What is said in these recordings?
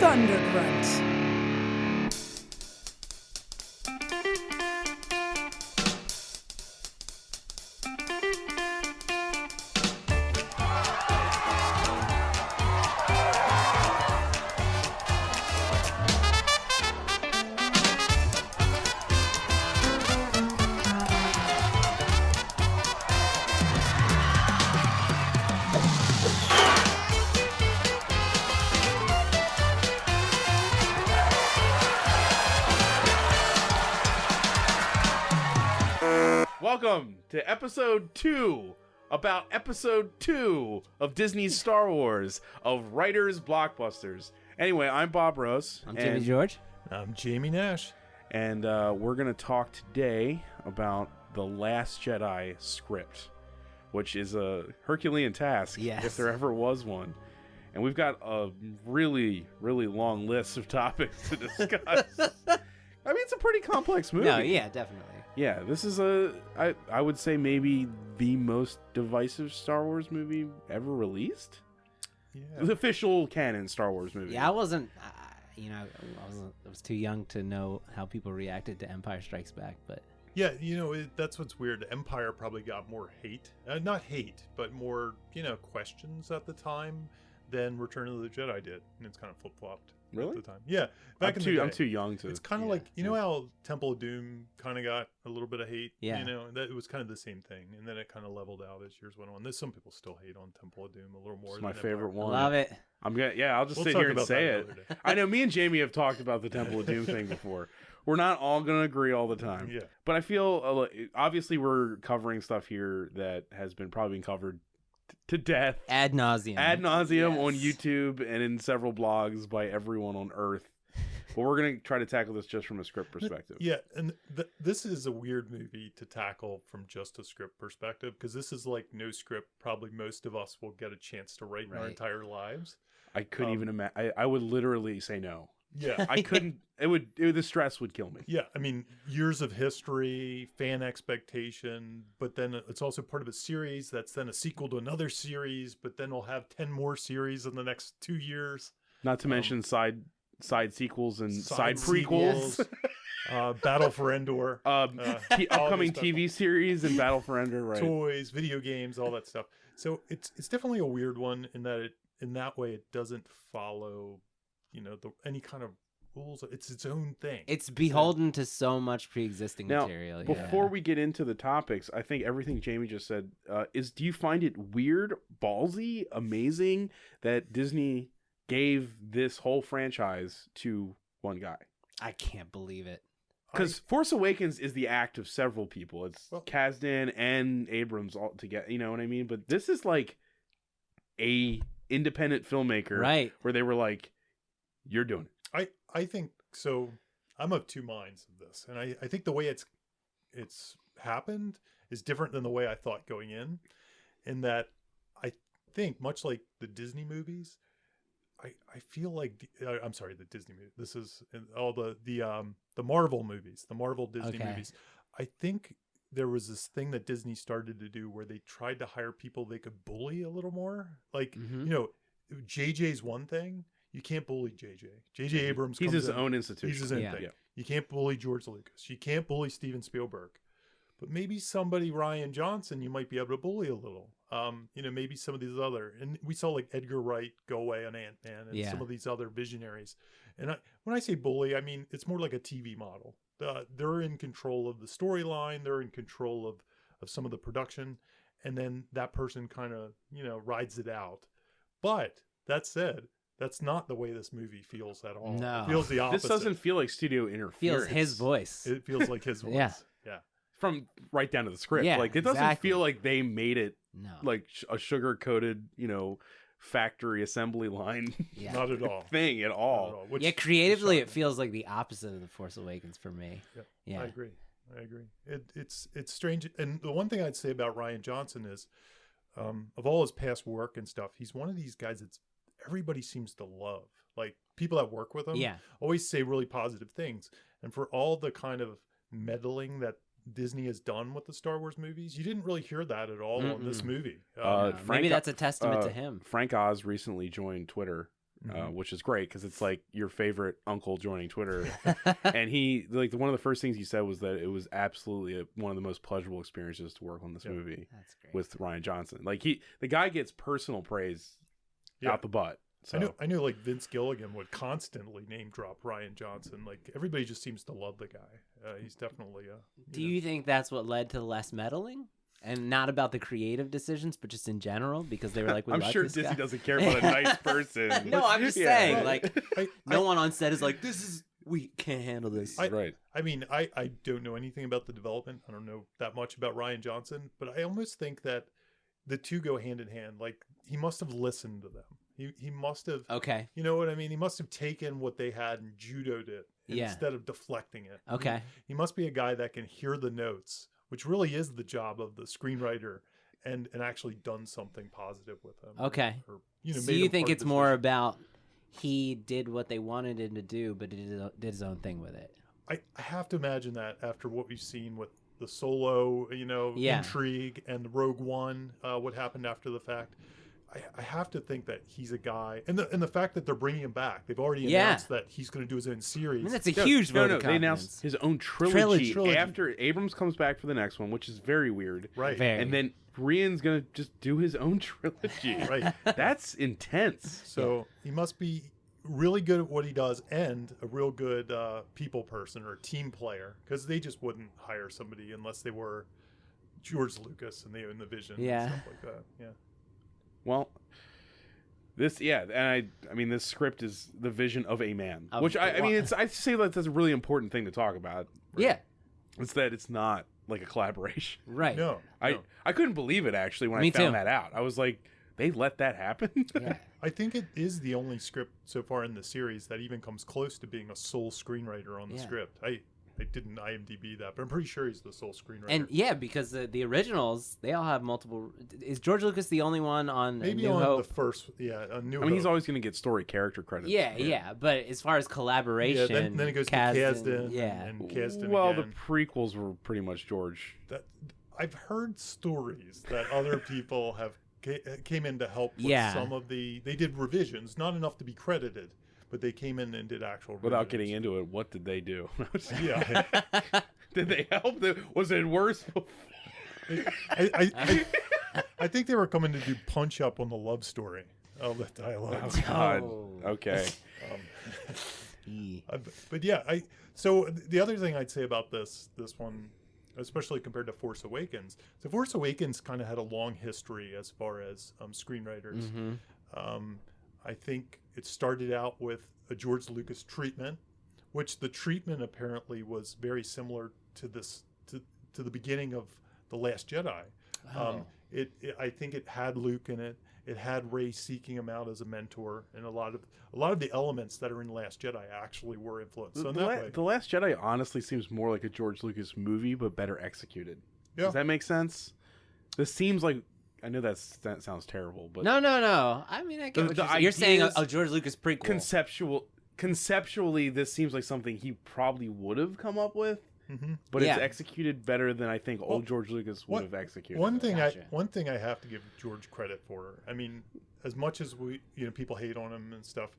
Thunder Grunt. Welcome to episode 2, about episode 2 of Disney's Star Wars, of Writers Blockbusters. Anyway, I'm Bob Rose. I'm Jimmy George. I'm Jamie Nash. And we're going to talk today about the Last Jedi script, which is a Herculean task, if there ever was one. And we've got a really, really long list of topics to discuss. I mean, it's a pretty complex movie. No, yeah, definitely. Yeah, this is I would say maybe the most divisive Star Wars movie ever released. Yeah. The official canon Star Wars movie. Yeah, I wasn't, I was too young to know how people reacted to Empire Strikes Back, but... Yeah, that's what's weird. Empire probably got more hate. Not hate, but more, questions at the time than Return of the Jedi did. And it's kind of flip-flopped. Really? At the time. Yeah. Back in the day. I'm too young to. It's kind of like, how Temple of Doom kind of got a little bit of hate? Yeah. That it was kind of the same thing. And then it kind of leveled out as years went on. There's some people still hate on Temple of Doom a little more. It's my favorite one. Love it. I'll just sit here and say it. I know me and Jamie have talked about the Temple of Doom thing before. We're not all going to agree all the time. Yeah. But I feel, obviously we're covering stuff here that has been probably covered to death. Ad nauseum. Yes. On YouTube and in several blogs by everyone on Earth. But we're going to try to tackle this just from a script perspective. Yeah, and this is a weird movie to tackle from just a script perspective, because this is like no script probably most of us will get a chance to write in our entire lives. I couldn't even imagine. I would literally say no. Yeah. I couldn't. The stress would kill me. Yeah, I mean, years of history, fan expectation, but then it's also part of a series that's then a sequel to another series, but then we'll have 10 more series in the next 2 years. Not to mention side sequels and side prequels. Battle for Endor. Upcoming TV series and Battle for Endor, right? Toys, video games, all that stuff. So it's definitely a weird one in that way it doesn't follow, any kind of rules. It's its own thing. It's beholden to so much pre-existing material. Before we get into the topics, I think everything Jamie just said do you find it weird, ballsy, amazing that Disney gave this whole franchise to one guy? I can't believe it. Because Force Awakens is the act of several people. It's Kasdan and Abrams all together. You know what I mean? But this is like a independent filmmaker, right? Where they were like, "You're doing it." I think so. I'm of two minds of this, and I think the way it's happened is different than the way I thought going in that I think much like the Disney movies. I feel like I'm sorry, the Disney movie. This is all the Marvel movies, the Marvel Disney movies. I think there was this thing that Disney started to do where they tried to hire people they could bully a little more. Like, JJ's one thing. You can't bully JJ. JJ Abrams. He's his own institution. He's his own thing. Yeah. You can't bully George Lucas. You can't bully Steven Spielberg. But maybe somebody, Rian Johnson, you might be able to bully a little. Maybe some of these other, and we saw like Edgar Wright go away on Ant-Man and some of these other visionaries. And when I say bully, I mean, it's more like a TV model. They're in control of the storyline. They're in control of some of the production. And then that person kind of, rides it out. But that said, that's not the way this movie feels at all. No. It feels the opposite. This doesn't feel like studio interference. Feels his voice. It feels like his voice. Yeah. From right down to the script. Yeah, like it doesn't feel like they made it like a sugar-coated, factory assembly line. Yeah. Not at all. Thing at all. Which, creatively it feels like the opposite of The Force Awakens for me. Yeah. I agree. It's strange. And the one thing I'd say about Rian Johnson is of all his past work and stuff, he's one of these guys that's everybody seems to love. Like people that work with him always say really positive things. And for all the kind of meddling that Disney has done with the Star Wars movies, you didn't really hear that at all in this movie. Maybe that's a testament to him. Frank Oz recently joined Twitter which is great because it's like your favorite uncle joining Twitter. And he, like, one of the first things he said was that it was absolutely one of the most pleasurable experiences to work on this movie. That's great. With Rian Johnson. Like, the guy gets personal praise out the butt. So. I knew like Vince Gilligan would constantly name drop Rian Johnson. Like, everybody just seems to love the guy. He's definitely Do you think that's what led to less meddling? And not about the creative decisions, but just in general, because they were like, I'm sure Disney doesn't care about a nice person. No, I'm just saying, like, no one on set is like, we can't handle this. Right. I mean, I don't know anything about the development. I don't know that much about Rian Johnson, but I almost think that the two go hand in hand. Like, he must have listened to them. He must have. Okay. You know what I mean? He must have taken what they had and judoed it instead of deflecting it. Okay. He must be a guy that can hear the notes, which really is the job of the screenwriter, and actually done something positive with them. Okay. Or, so you think it's more about he did what they wanted him to do, but did his own thing with it? I have to imagine that after what we've seen with the Solo, intrigue, and the Rogue One, what happened after the fact. I have to think that he's a guy, and the fact that they're bringing him back, they've already announced that he's going to do his own series. I mean, that's a huge vote of confidence. They announced his own trilogy after Abrams comes back for the next one, which is very weird. Right. And then Rian's going to just do his own trilogy. Right. That's intense. So he must be really good at what he does and a real good people person or team player, because they just wouldn't hire somebody unless they were George Lucas and they own the vision and stuff like that. Yeah. Well, and I mean, this script is the vision of a man, which I mean, I say that that's a really important thing to talk about. Right? Yeah, it's that it's not like a collaboration, right? No, I couldn't believe it actually when I found that out. I was like, they let that happen. Yeah. I think it is the only script so far in the series that even comes close to being a sole screenwriter on the script. I didn't IMDb that, but I'm pretty sure he's the sole screenwriter. And because the originals, they all have multiple. Is George Lucas the only one on maybe New on Hope? the first? Yeah, on New I mean, Hope. he's always going to get story character credits. Yeah. But as far as collaboration, then it goes to Kasdan. And Kasdan well, again. the prequels were pretty much George. I've heard stories that other people have came in to help with some of the. They did revisions, not enough to be credited. But they came in and did actual revisions. Without getting into it, what did they do? Yeah. Did they help? Was it worse? I think they were coming to do punch up on the love story of the dialogue. Oh, God. Okay. But yeah, so the other thing I'd say about this one, especially compared to Force Awakens, so Force Awakens kind of had a long history as far as screenwriters. Mm-hmm. I think it started out with a George Lucas treatment, which the treatment apparently was very similar to to the beginning of The Last Jedi. Oh. I think it had Luke in it. It had Rey seeking him out as a mentor, and a lot of the elements that are in Last Jedi actually were influenced. So The Last Jedi honestly seems more like a George Lucas movie, but better executed. Yeah. Does that make sense? This seems like. I know that sounds terrible, but no. I mean, I get what you're saying. A George Lucas prequel. Conceptually, this seems like something he probably would have come up with, but it's executed better than I think old George Lucas would have executed. One thing I have to give George credit for. I mean, as much as people hate on him and stuff,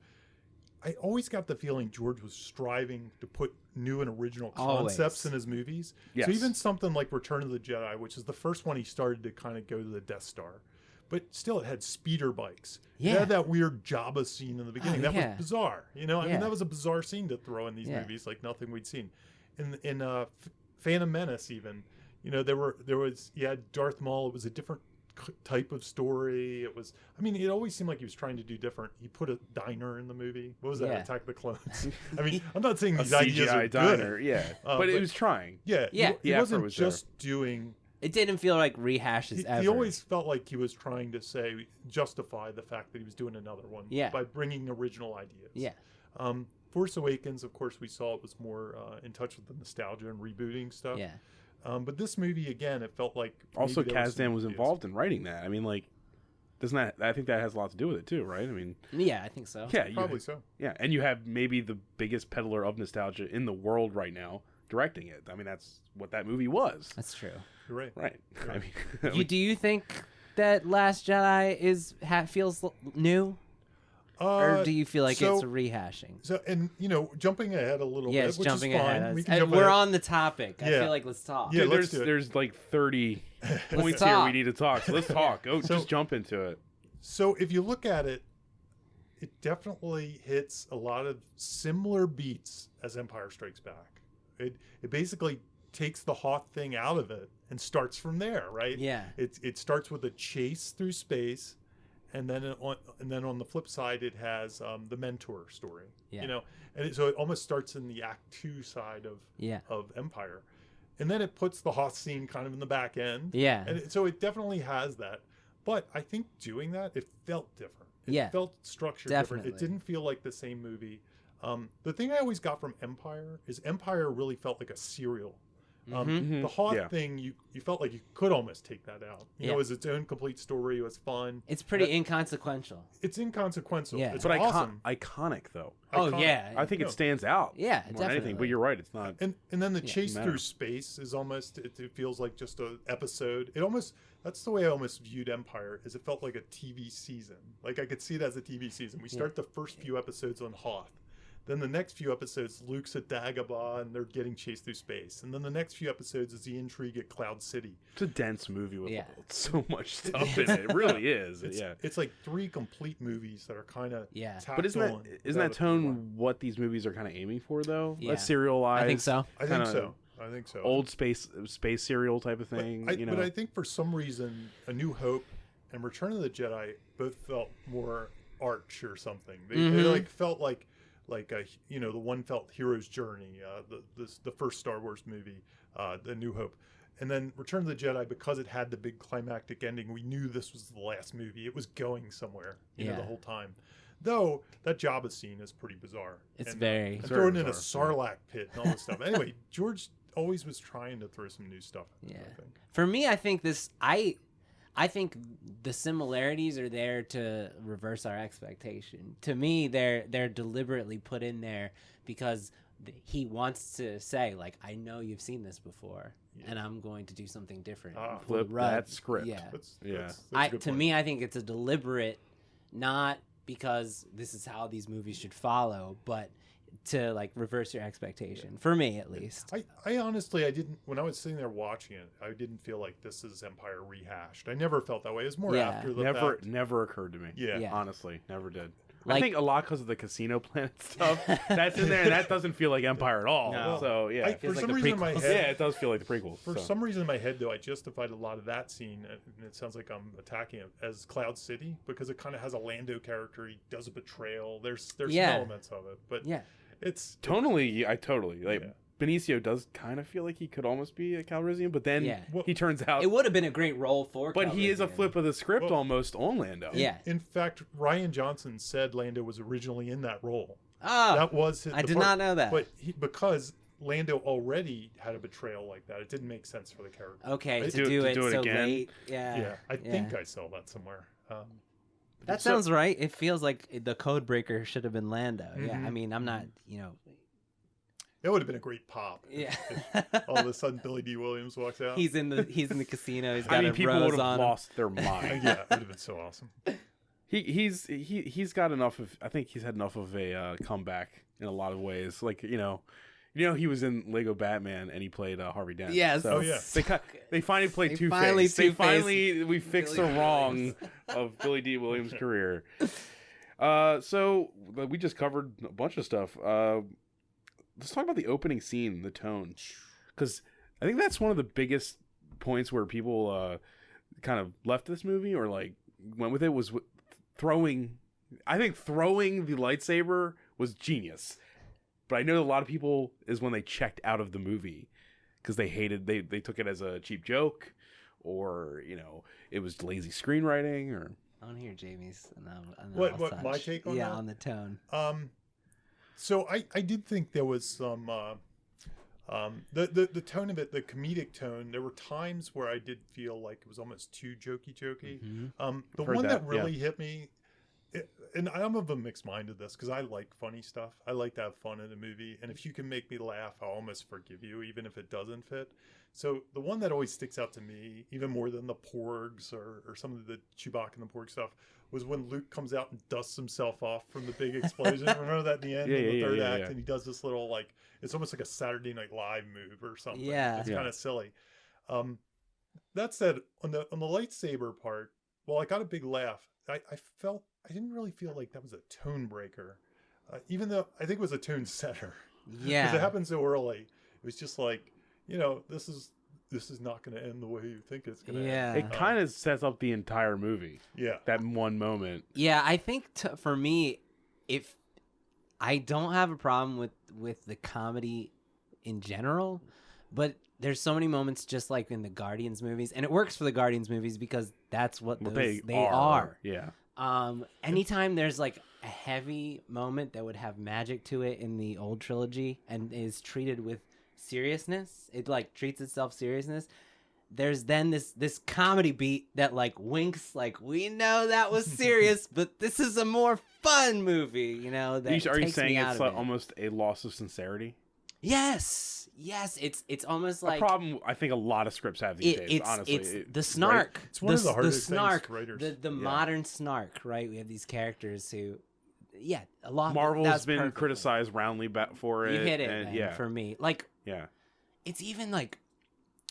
I always got the feeling George was striving to put new and original concepts in his movies. Yes. So even something like Return of the Jedi, which is the first one he started to kind of go to the Death Star, but still it had speeder bikes. Yeah. It had that weird Jabba scene in the beginning. That was bizarre. I mean, that was a bizarre scene to throw in these movies, like nothing we'd seen. In Phantom Menace even, there was Darth Maul. It was a different type of story. It always seemed like he was trying to do different. He put a diner in the movie. What was that? Attack of the Clones. I mean, I'm not saying these ideas are diner, good. But it was trying. He wasn't just doing. It didn't feel like rehashes ever. He always felt like he was trying to justify the fact that he was doing another one by bringing original ideas. Force Awakens, of course, we saw it was more in touch with the nostalgia and rebooting stuff. But this movie, again, it felt like also Kasdan was involved in writing that. I mean, like, doesn't that? I think that has a lot to do with it too, right? I mean, I think so. Yeah, probably so. Yeah, and you have maybe the biggest peddler of nostalgia in the world right now directing it. I mean, that's what that movie was. That's true. You're right. Right. Do you think that Last Jedi feels new? Or do you feel like it's rehashing? So, and jumping ahead a little bit, which jumping is fine. ahead. We're on the topic. I feel like let's talk. Yeah, there's like 30 points here we need to talk. So let's talk. Just jump into it. So if you look at it, it definitely hits a lot of similar beats as Empire Strikes Back. It basically takes the Hoth thing out of it and starts from there, right? Yeah. It starts with a chase through space. And then on the flip side, it has the mentor story. Yeah. And so it almost starts in the Act 2 side of Empire, and then it puts the Hoth scene kind of in the back end. Yeah. And so it definitely has that, but I think doing that, it felt different. It felt structured different. It didn't feel like the same movie. The thing I always got from Empire is Empire really felt like a serial. The Hoth thing, you felt like you could almost take that out. It was its own complete story. It was fun. It's pretty inconsequential. It's inconsequential. Yeah. It's but awesome. Iconic, though. Oh, Iconic. yeah. I think it stands out. Yeah, more than anything. But you're right. It's not. And then the chase through space is almost, it feels like just an episode. That's the way I almost viewed Empire, is it felt like a TV season. Like I could see it as a TV season. We start the first few episodes on Hoth. Then the next few episodes, Luke's at Dagobah and they're getting chased through space. And then the next few episodes is the intrigue at Cloud City. It's a dense movie with so much stuff in it. It really is. It's like 3 complete movies that are kind of But isn't that tone what these movies are kind of aiming for, though? Yeah. Let's serialize. I think so. I think so. Old space serial type of thing. But I think for some reason, A New Hope and Return of the Jedi both felt more arch or something. They like felt like the one felt hero's journey, the first Star Wars movie, The New Hope, and then Return of the Jedi, because it had the big climactic ending, we knew this was the last movie. It was going somewhere, the whole time. Though that Jabba scene is pretty bizarre. It's very thrown in a Sarlacc pit and all this stuff. Anyway, George always was trying to throw some new stuff in there, I think. For me, I think I think the similarities are there to reverse our expectation. To me, they're deliberately put in there because he wants to say, like, I know you've seen this before, and I'm going to do something different. Flip that script. Yeah. That's to me, I think it's a deliberate, not because this is how these movies should follow, but to like reverse your expectation, for me at least. I honestly, didn't, when I was sitting there watching it, I didn't feel like this is Empire rehashed. I never felt that way. It was more after the fact. Never occurred to me. Yeah. Honestly, never did. I think a lot because of the Casino Planet stuff that's in there, and that doesn't feel like Empire at all. No. So yeah, for some reason in my head, it does feel like the prequel. For some reason in my head, though, I justified a lot of that scene, and it sounds like I'm attacking it, as Cloud City, because it kind of has a Lando character. He does a betrayal. There's some elements of it, but it's tonally, I totally like. Benicio does kind of feel like he could almost be a Calrissian, but then he turns out it would have been a great role for. But Calrissian. He is a flip of the script almost on Lando. In fact, Rian Johnson said Lando was originally in that role. Oh, that was I did not know that. But because Lando already had a betrayal like that, it didn't make sense for the character. Okay, to do it so again. late. I think I saw that somewhere. That sounds right. It feels like the code breaker should have been Lando. Mm-hmm. Yeah, I mean, I'm not, It would have been a great pop. Yeah. If all of a sudden Billy D. Williams walks out. He's in the casino. He's got people rose would have on lost their mind. Yeah, it would have been so awesome. He's got enough of. I think he's had enough of a comeback in a lot of ways. Like he was in Lego Batman and he played Harvey Dent. Yes. So they finally played Two-Face. We fixed the wrong of Billy D. Williams' career. So we just covered a bunch of stuff. Let's talk about the opening scene, the tone, because I think that's one of the biggest points where people kind of left this movie or like went with it was throwing. I think throwing the lightsaber was genius, but I know a lot of people is when they checked out of the movie because they hated they took it as a cheap joke, or it was lazy screenwriting. Or I don't hear Jamie's. What my take on that? Yeah, on the tone. So I did think there was some the tone of it, the comedic tone. There were times where I did feel like it was almost too jokey. Mm-hmm. The one that really hit me, and I'm of a mixed mind of this because I like funny stuff. I like to have fun in a movie, and if you can make me laugh, I'll almost forgive you, even if it doesn't fit. So the one that always sticks out to me, even more than the Porgs or some of the Chewbacca and the Porg stuff, was when Luke comes out and dusts himself off from the big explosion. Remember that in the end of the third act, and he does this little like it's almost like a Saturday Night Live move or something. Yeah, it's kind of silly. That said, on the lightsaber part, well, I got a big laugh. I didn't really feel like that was a tone breaker, even though I think it was a tone setter. Yeah, because it happened so early. It was just like, this is not going to end the way you think it's going to end. It kind of sets up the entire movie. Yeah. That one moment. Yeah, I think for me, if I don't have a problem with the comedy in general, but there's so many moments just like in the Guardians movies, and it works for the Guardians movies because that's what they are. Yeah. Anytime there's like a heavy moment that would have magic to it in the old trilogy and is treated with seriousness, it like treats itself seriousness. There's then this comedy beat that like winks, like we know that was serious, but this is a more fun movie, That Are you takes saying me out it's of it. almost a loss of sincerity? Yes, it's almost like a problem I think a lot of scripts have these days. Honestly, it's the snark. Right? It's one of the hardest snark, things writers. the modern snark, right? We have these characters who, a lot. Marvel's been criticized roundly for it. You hit it, and, man, for me. Like, it's even like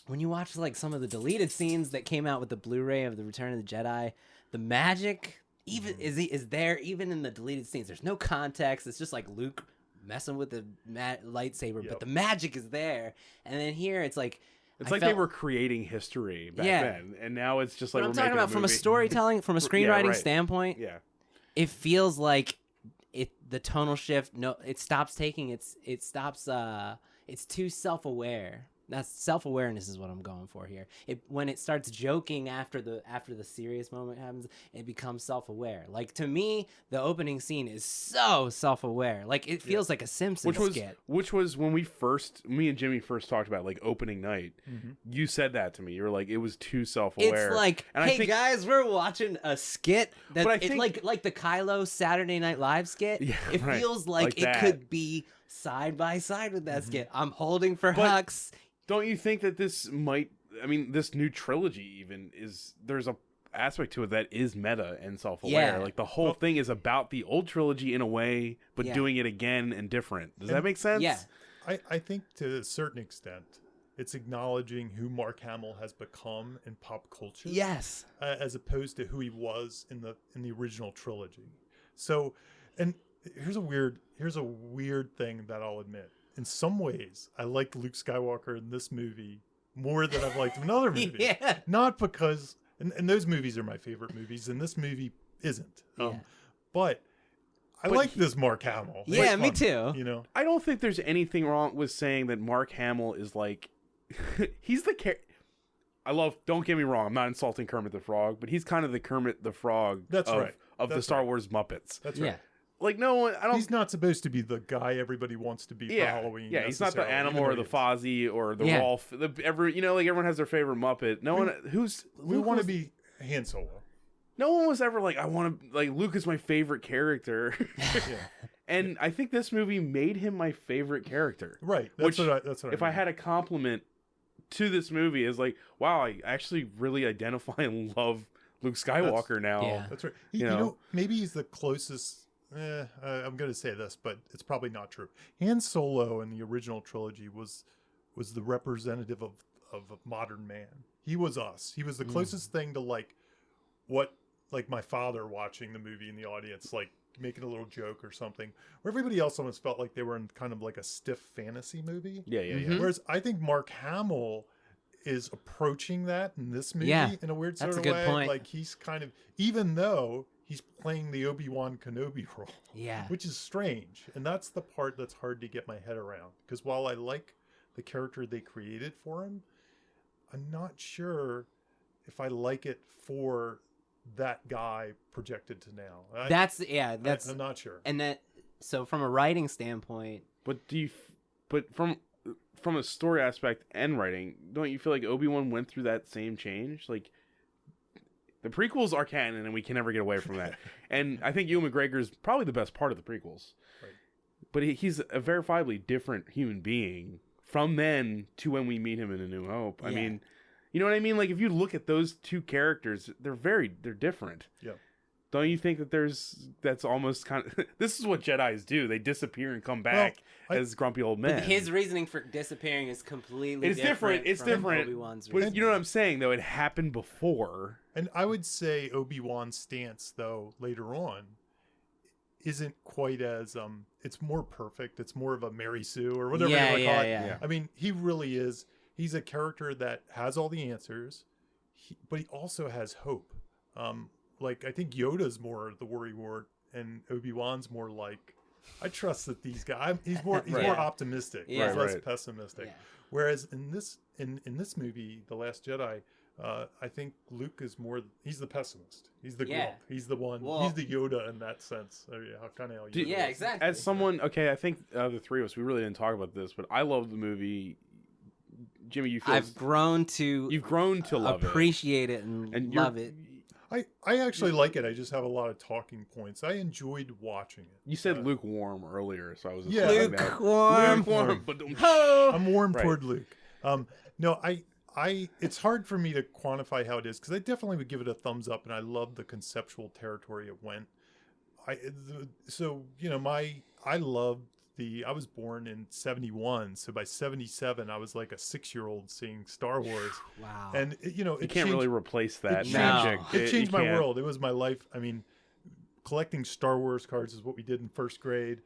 when you watch like some of the deleted scenes that came out with the Blu-ray of the Return of the Jedi, the magic even is there even in the deleted scenes. There's no context. It's just like Luke messing with the lightsaber, but the magic is there. And then here it's like they were creating history back then, and now it's just like I'm talking about from a storytelling, from a screenwriting standpoint. Yeah, it feels like the tonal shift. No, it stops taking it's too self-aware. That's self-awareness is what I'm going for here. When it starts joking after the serious moment happens, it becomes self-aware. Like to me, the opening scene is so self-aware. Like it feels like a Simpsons skit. Which was when me and Jimmy first talked about like opening night. Mm-hmm. You said that to me. You were like, it was too self-aware. It's like, and hey guys, we're watching a skit that like the Kylo Saturday Night Live skit. Yeah, it feels like it could be side by side with that skit. I'm holding for Hux. Don't you think that this new trilogy even there's a aspect to it that is meta and self-aware? Yeah. Like the whole thing is about the old trilogy in a way, but doing it again and different. Does that make sense? Yeah. I think to a certain extent, it's acknowledging who Mark Hamill has become in pop culture. Yes. As opposed to who he was in the original trilogy. So, and here's a weird thing that I'll admit. In some ways, I like Luke Skywalker in this movie more than I've liked him in other movies. Yeah. Not because, and those movies are my favorite movies, and this movie isn't. But I like this Mark Hamill. Yeah, me too. I don't think there's anything wrong with saying that Mark Hamill is like, he's the don't get me wrong, I'm not insulting Kermit the Frog, but he's kind of the Kermit the Frog of the Star Wars Muppets. That's right. Like no one, he's not supposed to be the guy everybody wants to be for Halloween. Yeah, he's not the animal or the Fozzie or the Rolf. Everyone has their favorite Muppet. We want to be Han Solo. No one was ever like, I want to Luke is my favorite character. And I think this movie made him my favorite character. Right. That's what I if I had a compliment to this movie is like, wow, I actually really identify and love Luke Skywalker now. Yeah. That's right. Maybe he's the closest. I'm going to say this, but it's probably not true. Han Solo in the original trilogy was the representative of a modern man. He was us. He was the closest thing to what my father watching the movie in the audience, like making a little joke or something, where everybody else almost felt like they were in kind of like a stiff fantasy movie. Yeah. Whereas I think Mark Hamill is approaching that in this movie in a weird sort of way. That's a good point. Like he's kind of, even though he's playing the Obi-Wan Kenobi role. Yeah. Which is strange. And that's the part that's hard to get my head around. Because while I like the character they created for him, I'm not sure if I like it for that guy projected to now. I'm not sure. And so from a writing standpoint. But from a story aspect and writing, don't you feel like Obi-Wan went through that same change? Like, the prequels are canon, and we can never get away from that. And I think Ewan McGregor is probably the best part of the prequels. Right. But he's a verifiably different human being from then to when we meet him in A New Hope. I mean, you know what I mean? Like, if you look at those two characters, they're different. Yeah. Don't you think that that's almost kind of this is what Jedis do? They disappear and come back as grumpy old men. But his reasoning for disappearing is completely different. It's different. Obi-Wan's but you know what I'm saying, though? It happened before. And I would say Obi-Wan's stance, though, later on, isn't quite as it's more perfect. It's more of a Mary Sue or whatever you want to call it. Yeah. I mean, he really is. He's a character that has all the answers, but he also has hope. Like, I think Yoda's more the worrywart, and Obi-Wan's more like, I trust that these guys. He's more optimistic. Yeah. He's less pessimistic. Yeah. Whereas in this movie, The Last Jedi, I think Luke is more. He's the pessimist. He's the grump. He's the one. He's the Yoda in that sense. Exactly. As someone, I think the three of us, we really didn't talk about this, but I love the movie. Jimmy, you feel you've grown to love appreciate it and love it. I actually like it. I just have a lot of talking points. I enjoyed watching it. You said lukewarm earlier, so I was lukewarm. But I'm warm toward Luke. No, it's hard for me to quantify how it is because I definitely would give it a thumbs up, and I love the conceptual territory it went. I was born in 71, so by 77 I was like a 6-year-old seeing Star Wars. Wow. And it can't really replace that magic. It changed my world. It was my life. I mean, collecting Star Wars cards is what we did in first grade.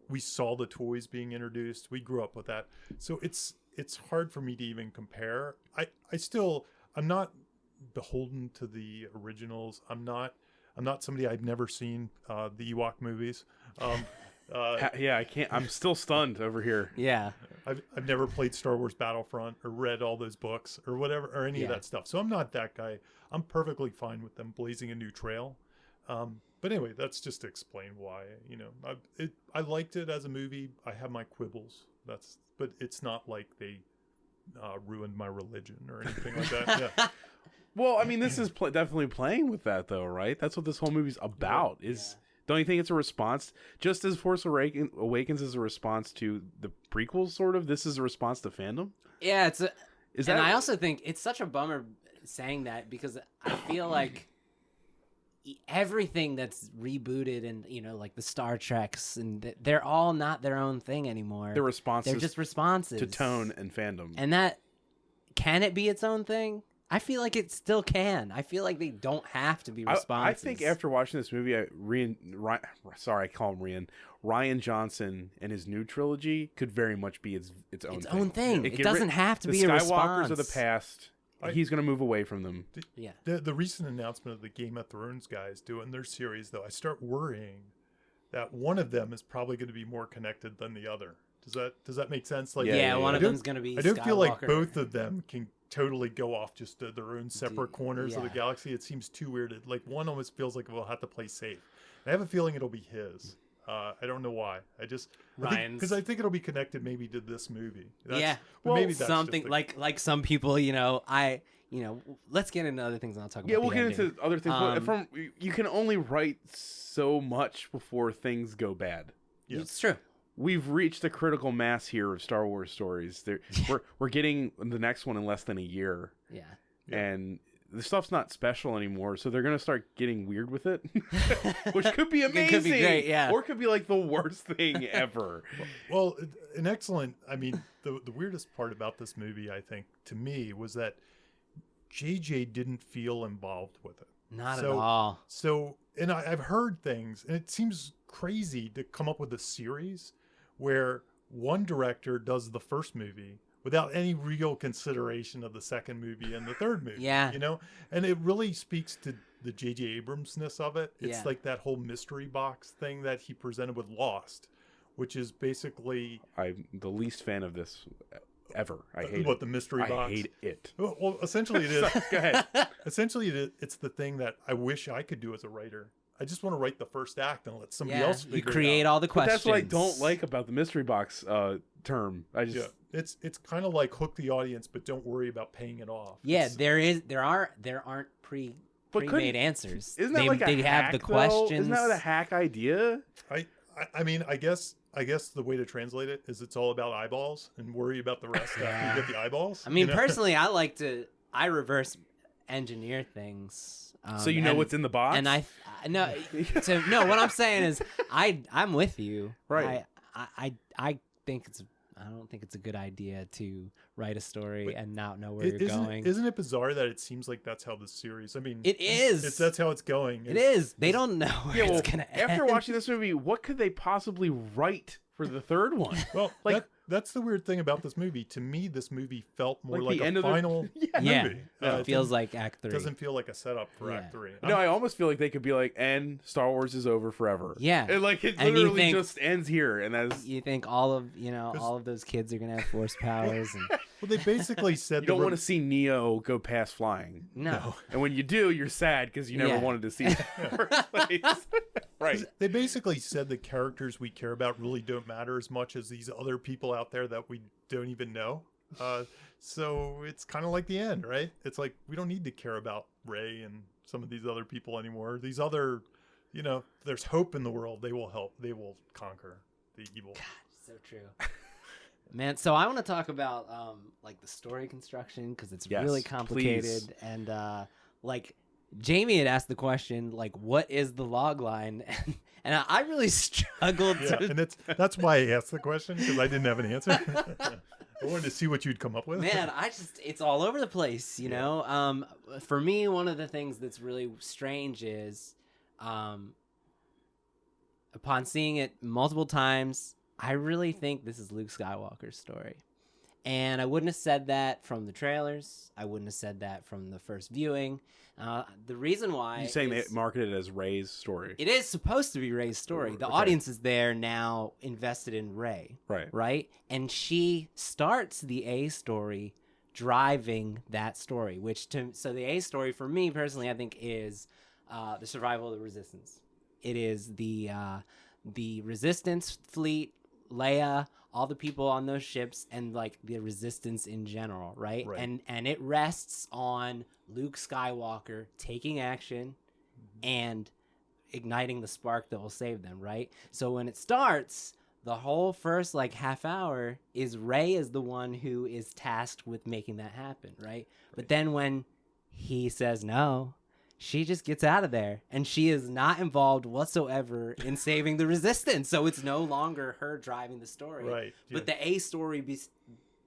We saw the toys being introduced. We grew up with that. So it's hard for me to even compare. I'm not beholden to the originals. I'm not somebody I've never seen the Ewok movies. I can't. I'm still stunned over here. Yeah, I've never played Star Wars Battlefront or read all those books or whatever or any of that stuff. So I'm not that guy. I'm perfectly fine with them blazing a new trail. But anyway, that's just to explain why. I liked it as a movie. I have my quibbles. But it's not like they ruined my religion or anything like that. Yeah. Well, I mean, this is definitely playing with that, though, right? That's what this whole movie's about. Don't you think it's a response, just as Force Awakens is a response to the prequels, sort of? This is a response to fandom? Yeah, I also think it's such a bummer saying that because I feel like everything that's rebooted and, like the Star Treks, and they're all not their own thing anymore. They're responses. They're just responses. To tone and fandom. And can it be its own thing? I feel like it still can. I feel like they don't have to be responses. I think after watching this movie, I call him Rian. Rian Johnson and his new trilogy could very much be its own thing. It doesn't have to be a response. The Skywalkers of the past, he's going to move away from them. The recent announcement of the Game of Thrones guys doing their series, though, I start worrying that one of them is probably going to be more connected than the other. Does that make sense? Like, one of them's going to be I don't feel like both of them can totally go off just to their own separate corners of the galaxy. It seems too weird. Like, one almost feels like we'll have to play safe. I have a feeling it'll be his. I don't know why. Because I think it'll be connected maybe to this movie. Maybe that's something like some people. Let's get into other things and I'll talk about. Yeah, we'll get into other things. You can only write so much before things go bad. Yeah. It's true. We've reached a critical mass here of Star Wars stories. We're getting the next one in less than a year. Yeah. And the stuff's not special anymore, so they're going to start getting weird with it, which could be amazing. It could be great, yeah. Or it could be like the worst thing ever. Well, the weirdest part about this movie, I think, to me, was that JJ didn't feel involved with it. Not at all. So, and I've heard things, and it seems crazy to come up with a series where one director does the first movie without any real consideration of the second movie and the third movie. Yeah. And it really speaks to the J.J. Abrams-ness of it. It's like that whole mystery box thing that he presented with Lost, which is basically... I'm the least fan of this ever. I hate the mystery box? I hate it. Well, essentially it is. Go ahead. Essentially it's the thing that I wish I could do as a writer. I just want to write the first act and let somebody else figure it out. You create all the questions. But that's what I don't like about the mystery box term. It's kind of like hook the audience, but don't worry about paying it off. Yeah, there aren't pre-made answers. Isn't that they have the questions? Isn't that a hack idea? I mean, I guess the way to translate it is it's all about eyeballs and worry about the rest after you get the eyeballs. I mean, personally, I reverse engineer things. So you know what's in the box? And I no. So no, what I'm saying is I'm with you. Right. I think it's. I don't think it's a good idea to write a story and not know where you're going. Isn't it bizarre that it seems like that's how the series? I mean, it is. That's how it's going. It is. They don't know where it's gonna end. After watching this movie, what could they possibly write for the third one? Well, like that's the weird thing about this movie. To me, this movie felt more like the a final movie. It feels like Act 3. It doesn't feel like a setup for Act 3. No, I almost feel like they could be like, and Star Wars is over forever. Yeah. And like it literally just ends here, and that's you think all of those kids are gonna have force powers and well, they basically said you don't want to see Neo go past flying. No. And when you do, you're sad because you never wanted to see it in the first place. Right. They basically said the characters we care about really don't matter as much as these other people out there that we don't even know. So it's kind of like the end, right? It's like we don't need to care about Rey and some of these other people anymore. These other, there's hope in the world. They will help. They will conquer the evil. God, so true. Man, so I want to talk about like the story construction because it's really complicated. Please. And like Jamie had asked the question, like, what is the log line? And I really struggled and that's why I asked the question, because I didn't have an answer. I wanted to see what you'd come up with. Man, it's all over the place, you know? For me, one of the things that's really strange is upon seeing it multiple times, I really think this is Luke Skywalker's story. And I wouldn't have said that from the trailers. I wouldn't have said that from the first viewing. The reason why... You're saying they marketed it as Rey's story. It is supposed to be Rey's story. The audience is there now invested in Rey. Right? And she starts the A story driving that story, so the A story for me personally, I think, is the survival of the Resistance. It is the Resistance fleet, Leia, all the people on those ships, and like the Resistance in general, right? And it rests on Luke Skywalker taking action and igniting the spark that will save them, right? So when it starts, the whole first like half hour is Rey is the one who is tasked with making that happen, right? But then when he says no, she just gets out of there, and she is not involved whatsoever in saving the Resistance. So it's no longer her driving the story. Right. Yeah. But the A story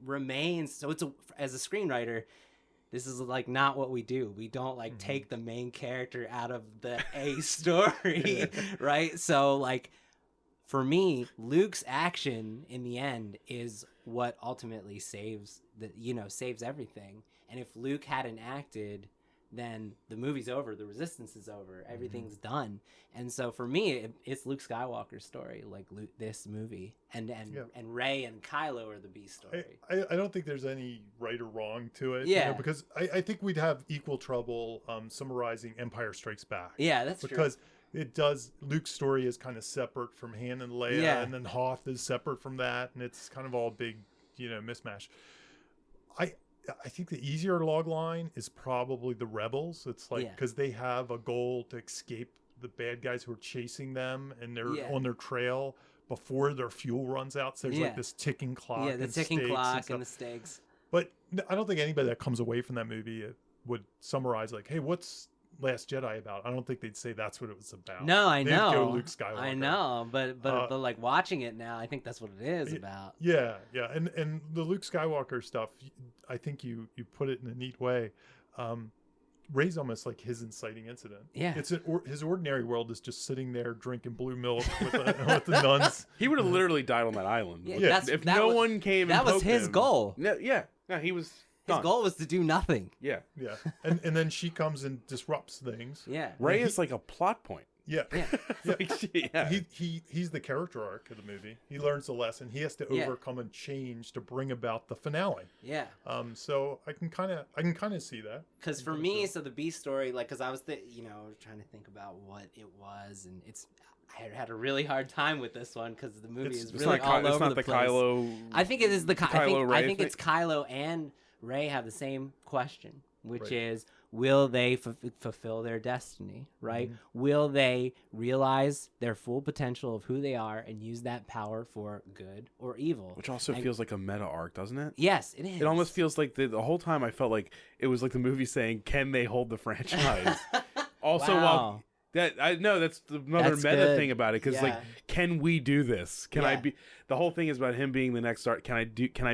remains. So as a screenwriter, this is like not what we do. We don't like take the main character out of the A story, right? So like for me, Luke's action in the end is what ultimately saves everything. And if Luke hadn't acted, then the movie's over, the Resistance is over, everything's done. And so for me, it's Luke Skywalker's story, like this movie, and Rey and Kylo are the B story. I don't think there's any right or wrong to it, because I think we'd have equal trouble summarizing Empire Strikes Back. Yeah, that's true. Because Luke's story is kind of separate from Han and Leia, and then Hoth is separate from that, and it's kind of all big, mismatch. I think the easier log line is probably the Rebels. It's like because they have a goal to escape the bad guys who are chasing them, and they're on their trail before their fuel runs out. So there's like this ticking clock. Yeah, the ticking clock and the stakes. But I don't think anybody that comes away from that movie would summarize like, hey, what's Last Jedi about? I don't think they'd say that's what it was about. No, I know. Go Luke Skywalker. I know, but like watching it now, I think that's what it is about. Yeah, and the Luke Skywalker stuff, I think you put it in a neat way. Rey's almost like his inciting incident. Yeah, it's his ordinary world is just sitting there drinking blue milk with the nuns. He would have literally died on that island. Yeah, if no one came. That was his goal. No, he was. His goal was to do nothing. Yeah. And then she comes and disrupts things. Yeah. Rey is like a plot point. Yeah. Yeah. He's the character arc of the movie. He learns the lesson. He has to overcome and change to bring about the finale. Yeah. So I can kind of see that. Because for me, so the B story, like, because I was trying to think about what it was, and I had a really hard time with this one because the movie is really all over the place. Kylo. I think it is the Kylo. I think thing? it's Kylo and Rey have the same question. which is, will they fulfill their destiny, right? Mm-hmm. Will they realize their full potential of who they are and use that power for good or evil? Which also feels like a meta arc, doesn't it? Yes, it is. It almost feels like the whole time I felt like it was like the movie saying, can they hold the franchise? Also, wow. that's another meta good. thing about it, because like, can we do this? Can I be? The whole thing is about him being the next Darth. Can I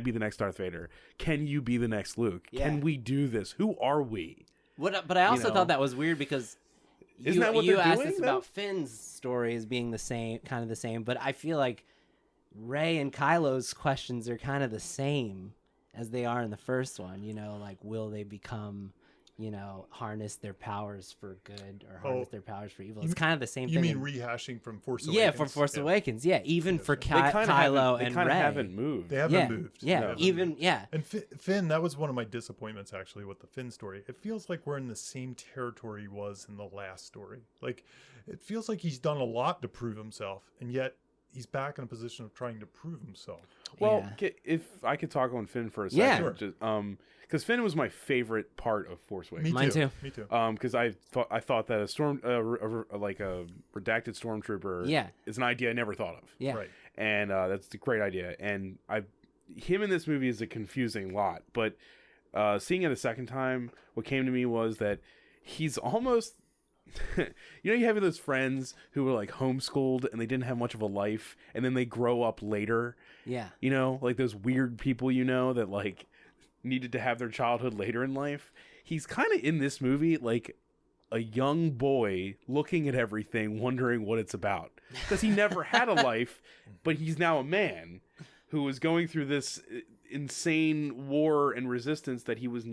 be the next Darth Vader? Can you be the next Luke? Yeah. Can we do this? Who are we? But I also thought that was weird because Isn't that what you they're asked doing, us though? about Finn's story as being kind of the same, but I feel like Rey and Kylo's questions are kind of the same as they are in the first one. Like, will they become, harness their powers for good or harness their powers for evil? It's kind of the same thing. You mean rehashing from Force Awakens? Yeah, from Force Awakens. Yeah, even for Kylo and Rey. They kind of haven't moved. They haven't moved. Yeah, And Finn, that was one of my disappointments, actually, with the Finn story. It feels like we're in the same territory he was in the last story. Like, it feels like he's done a lot to prove himself, and yet he's back in a position of trying to prove himself. Well, if I could talk on Finn for a second, Sure. Because Finn was my favorite part of Force Awakens. Mine too. Me too. Because I thought that like a redacted stormtrooper is an idea I never thought of. Yeah. Right. And that's a great idea. And him in this movie is a confusing lot. But seeing it a second time, what came to me was that he's almost... you have those friends who were like homeschooled and they didn't have much of a life, and then they grow up later. Yeah. Like those weird people, that like needed to have their childhood later in life. He's kind of in this movie like a young boy looking at everything, wondering what it's about, because he never had a life, but he's now a man who is going through this insane war and resistance that he was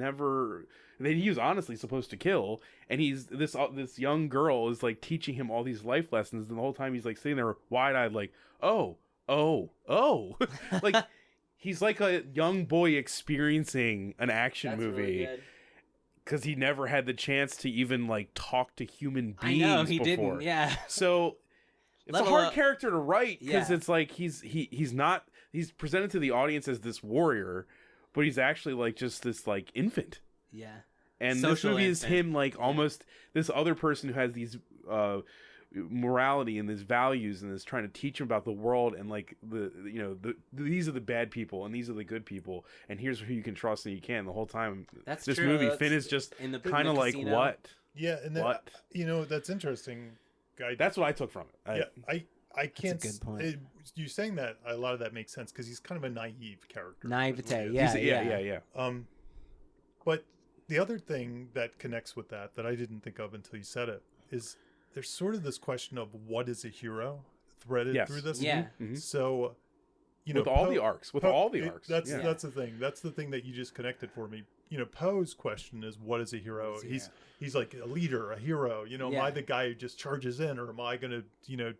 honestly supposed to kill. And he's this young girl is like teaching him all these life lessons, and the whole time he's like sitting there wide-eyed like, oh like he's like a young boy experiencing an action movie, because he never had the chance to even like talk to human beings. I know he before. didn't. Yeah. So it's a hard character to write, because it's like he's presented to the audience as this warrior, but he's actually like just this like infant. Yeah. And this movie is him like almost this other person who has these morality and these values and is trying to teach him about the world, and like these are the bad people and these are the good people, and here's who you can trust and you can. The whole time this movie, Finn is just kind of like, what? Yeah, and that's interesting, guy. That's what I took from it. I can't. That's a good point. You saying that, a lot of that makes sense, because he's kind of a naive character. Naivete, yeah. But the other thing that connects with that I didn't think of until you said it is there's sort of this question of what is a hero threaded through this. Yeah. Mm-hmm. So, with all the arcs. That's the thing. That's the thing that you just connected for me. Poe's question is, what is a hero? He's like a leader, a hero. Am I the guy who just charges in, or am I going to,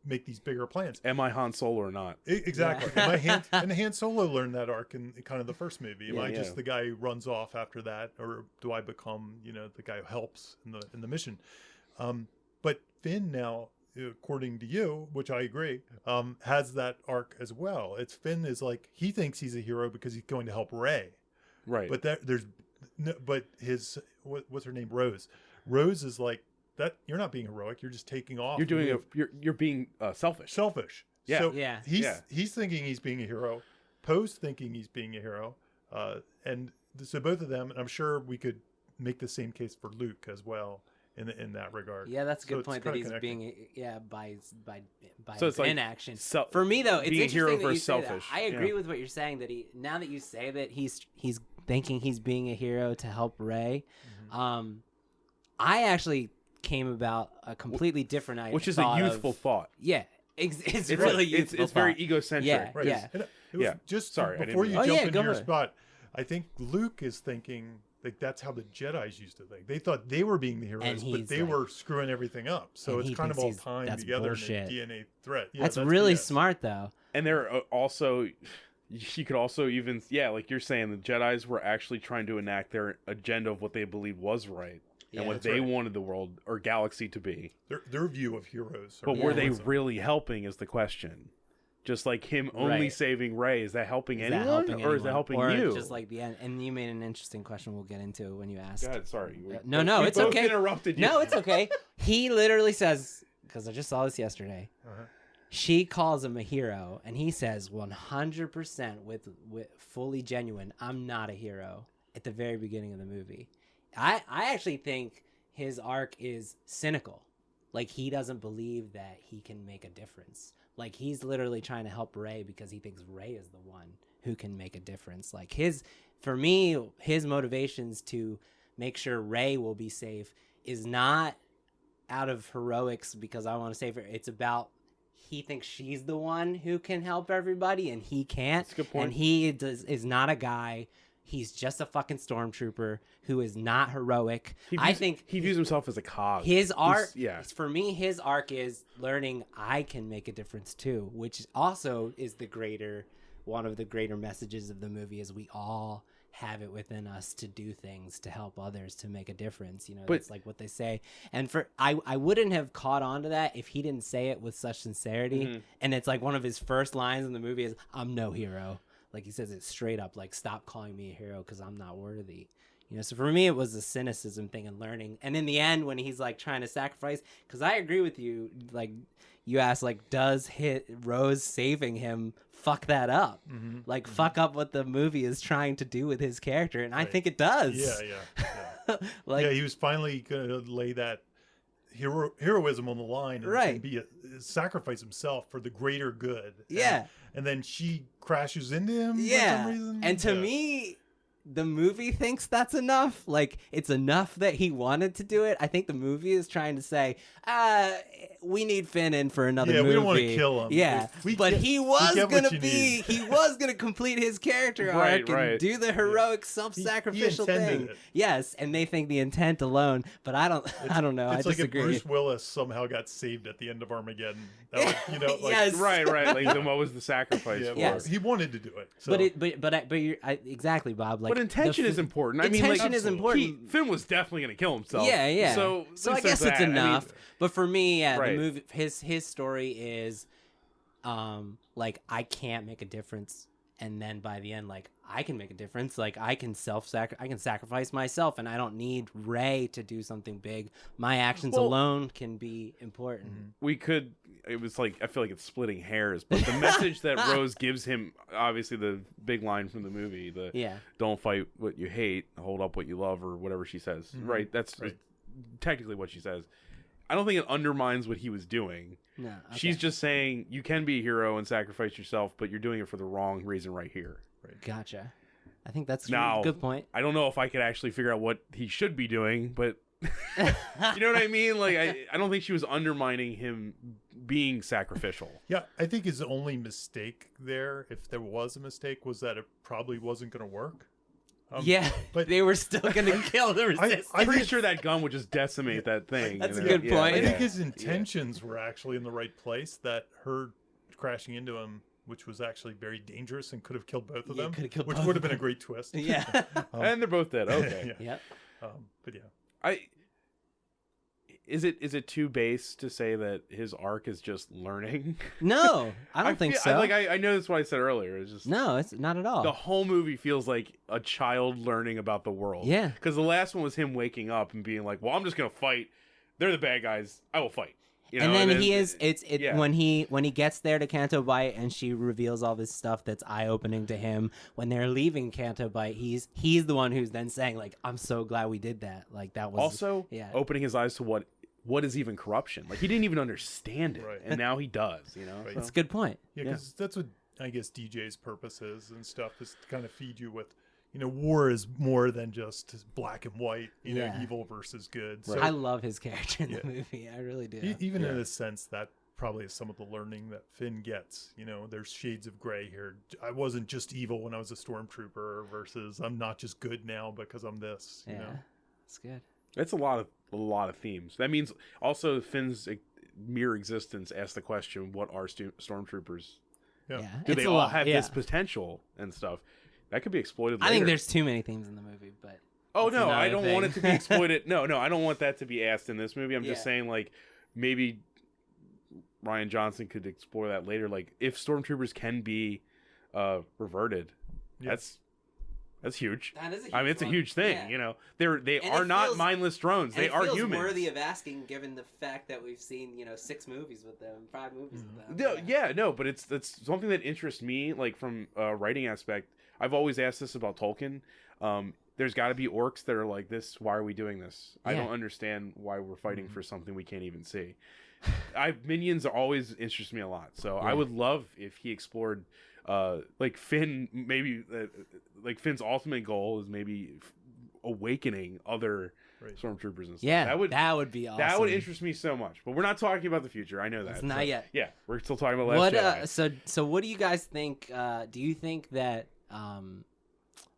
make these bigger plans? Am I Han Solo or not? Exactly. Yeah. And Han Solo learned that arc in kind of the first movie. Am I just the guy who runs off after that, or do I become, the guy who helps in the mission? But Finn now, according to you, which I agree, has that arc as well. Finn is like, he thinks he's a hero because he's going to help Rey. Right. But his what's her name? Rose. Rose is like, that you're not being heroic. You're just taking off. You're being selfish. Selfish. Yeah. So he's thinking he's being a hero. Poe's thinking he's being a hero. And so both of them, and I'm sure we could make the same case for Luke as well in that regard. Yeah, that's a good point, that he's connected. being by So it's like inaction. For me though, it's being a interesting hero that you versus say selfish. that. I agree with what you're saying, that now that you say that he's thinking he's being a hero to help Rey. Mm-hmm. I actually came about a completely different idea, which is a youthful thought. Yeah, it's really youthful. It's very egocentric. Yeah, Right. yeah. And it was just Sorry, before you Oh, jump yeah, into go your ahead. spot, I think Luke is thinking like that's how the Jedis used to think. They thought they were being the heroes, but they were screwing everything up. So it's kind of all tying together bullshit. in a DNA threat. Yeah, that's really smart though. And there are also, you could also even, like you're saying, the Jedis were actually trying to enact their agenda of what they believed was right. And what they wanted the world or galaxy to be. Their view of heroes. But were they really helping is the question. Just like him only saving Rey, is that helping anyone, or is that helping or you? Just like the end. And you made an interesting question. We'll get into when you asked. Go ahead, sorry. No, it's okay. Interrupted you. No, it's okay. He literally says, because I just saw this yesterday. She calls him a hero, and he says 100% with fully genuine, I'm not a hero at the very beginning of the movie. I actually think his arc is cynical. Like, he doesn't believe that he can make a difference. Like, he's literally trying to help Rey because he thinks Rey is the one who can make a difference. Like, for me, his motivations to make sure Rey will be safe is not out of heroics because I want to save her. It's about he thinks she's the one who can help everybody and he can't. That's a good point. And he is not a guy. He's just a fucking stormtrooper who is not heroic. I think he views himself as a cog. His arc, for me, his arc is learning I can make a difference too, which also is one of the greater messages of the movie is we all have it within us to do things to help others, to make a difference. You know, that's like what they say. And I wouldn't have caught on to that if he didn't say it with such sincerity. Mm-hmm. And it's like one of his first lines in the movie is, I'm no hero. Like, he says it straight up, like, stop calling me a hero because I'm not worthy. You know, so for me, it was a cynicism thing and learning. And in the end, when he's, like, trying to sacrifice, because I agree with you, like, you asked, like, does Rose saving him fuck that up? Mm-hmm. Like, fuck up what the movie is trying to do with his character. And I think it does. Yeah. Like, he was finally going to lay that heroism on the line and sacrifice himself for the greater good. And then she crashes into him for some reason. And to me, the movie thinks that's enough. Like, it's enough that he wanted to do it. I think the movie is trying to say, we need Finn in for another movie. We don't want to kill him. Yeah. He was going to complete his character arc and do the heroic self-sacrificial thing. Yes. And they think the intent alone, but I don't know. It's I like disagree. if Bruce Willis somehow got saved at the end of Armageddon. That was, you know, like, yes. Right. Like, then what was the sacrifice for? Yes. He wanted to do it. So. But you're exactly, Bob. Like, but intention is important. Intention is important. Finn was definitely going to kill himself. Yeah. So I guess it's enough. But for me, right. The movie, his story is, like, I can't make a difference, and then by the end, like, I can make a difference. Like, I can sacrifice myself, and I don't need Rey to do something big. My actions alone can be important. It was like, I feel like it's splitting hairs, but the message that Rose gives him, obviously the big line from the movie, don't fight what you hate, hold up what you love, or whatever she says. Mm-hmm. Right? That's technically what she says. I don't think it undermines what he was doing. No, okay. She's just saying you can be a hero and sacrifice yourself, but you're doing it for the wrong reason right here. Right? Gotcha. I think that's a good point. I don't know if I could actually figure out what he should be doing, but you know what I mean? Like, I don't think she was undermining him being sacrificial. Yeah, I think his only mistake there, if there was a mistake, was that it probably wasn't going to work. But they were still going to kill the resistance. I'm pretty sure that gun would just decimate that thing. That's a good point. I think his intentions were actually in the right place, that her crashing into him, which was actually very dangerous and could have killed both of them, which would have been a great twist. Yeah. And they're both dead. Okay. Yeah. But yeah. Is it too base to say that his arc is just learning? No, I don't think so. I know that's what I said earlier. It's just no, it's not at all. The whole movie feels like a child learning about the world. Yeah, because the last one was him waking up and being like, "Well, I'm just gonna fight. They're the bad guys. I will fight." You know? And then when he gets there to Canto Bight and she reveals all this stuff that's eye opening to him. When they're leaving Canto Bight, he's the one who's then saying, like, I'm so glad we did that. Like, that was also opening his eyes to what is even corruption. Like, he didn't even understand it, and now he does. You know, that's a good point. Yeah, because that's what I guess DJ's purpose is and stuff, is to kind of feed you with, you know, war is more than just black and white, you know, evil versus good. So, I love his character in the movie. I really do. Even in a sense, that probably is some of the learning that Finn gets. You know, there's shades of gray here. I wasn't just evil when I was a stormtrooper versus I'm not just good now because I'm this. You know? That's good. That's a lot of themes. That means also Finn's mere existence asks the question, what are stormtroopers? Yeah. Do they all have this potential and stuff? That could be exploited later. I think there's too many themes in the movie, but no, I don't want it to be exploited. No, I don't want that to be asked in this movie. I'm just saying, like, maybe Rian Johnson could explore that later. Like if stormtroopers can be reverted, that's huge. That is a huge I mean, it's one. a huge thing. Yeah. You know, they And are it not feels- mindless drones. They are humans. Worthy of asking, given the fact that we've seen 6 movies with them, 5 movies with them. No, no, but it's something that interests me. Like from a writing aspect, I've always asked this about Tolkien. There's got to be orcs that are like this. Why are we doing this? I don't understand why we're fighting for something we can't even see. Minions always interest me a lot. So I would love if he explored, like Finn. Maybe like Finn's ultimate goal is maybe awakening other stormtroopers and stuff. Yeah, that would be awesome. That would interest me so much. But we're not talking about the future. I know that. It's not yet. Yeah, we're still talking about Last Jedi. So what do you guys think? Do you think that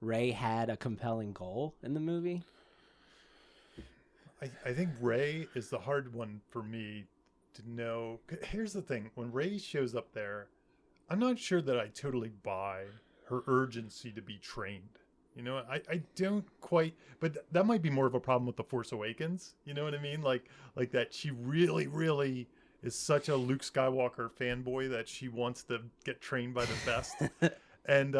Rey had a compelling goal in the movie? I think Rey is the hard one for me to know. Here's the thing. When Rey shows up there, I'm not sure that I totally buy her urgency to be trained. You know, I don't quite, but that might be more of a problem with The Force Awakens. You know what I mean? Like that she really, really is such a Luke Skywalker fanboy that she wants to get trained by the best. And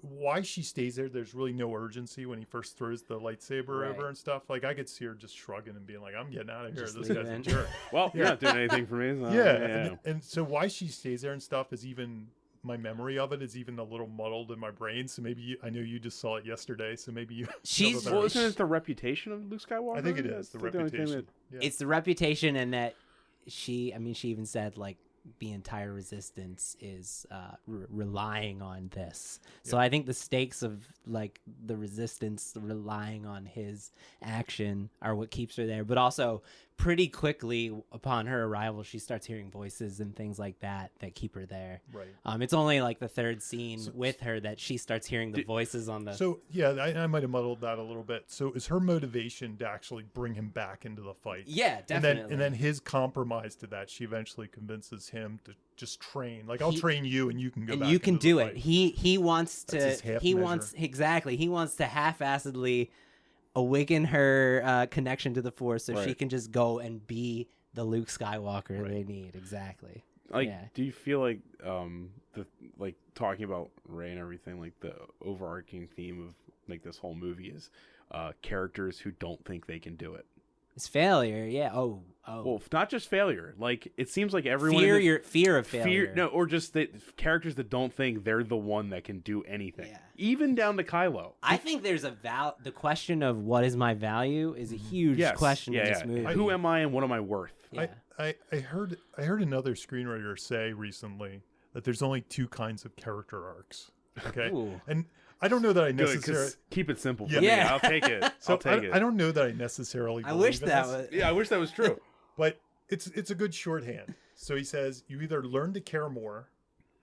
why she stays there, there's really no urgency when he first throws the lightsaber over and stuff. Like I could see her just shrugging and being like, I'm getting out of here. Just This guy's a jerk. Well, you're not doing anything for me. So, And so why she stays there and stuff is even, my memory of it is even a little muddled in my brain. So maybe I know you just saw it yesterday. So maybe you. Well, isn't it the reputation of Luke Skywalker? I think it is the reputation. It's the reputation, and that she even said like the entire resistance is relying on this. So I think the stakes of like the resistance relying on his action are what keeps her there. But also pretty quickly upon her arrival, she starts hearing voices and things like that keep her there. Right. It's only like the third scene with her that she starts hearing the voices on the. So yeah, I might have muddled that a little bit. So is her motivation to actually bring him back into the fight? Yeah, definitely. And then his compromise to that, she eventually convinces him to just train. Like I'll train you, and you can go. And back you can into do the it. fight. He wants That's his to. half He measure. wants exactly. He wants to half-assedly awaken her connection to the Force, so she can just go and be the Luke Skywalker they need. Exactly. Like, do you feel like talking about Rey and everything, like the overarching theme of like this whole movie is characters who don't think they can do it? It's failure, yeah. Oh. Well, not just failure. Like it seems like everyone fear of failure. Or just the characters that don't think they're the one that can do anything. Yeah. Even down to Kylo. I think there's the question of what is my value is a huge question in this movie. Who am I and what am I worth? Yeah. I heard another screenwriter say recently that there's only 2 kinds of character arcs. Okay, and I don't know that I necessarily keep it simple. For Yeah. me. Yeah. I'll take it. So I don't know that I necessarily. I wish believe in that this, was. Yeah, I wish that was true. but it's a good shorthand. So he says you either learn to care more,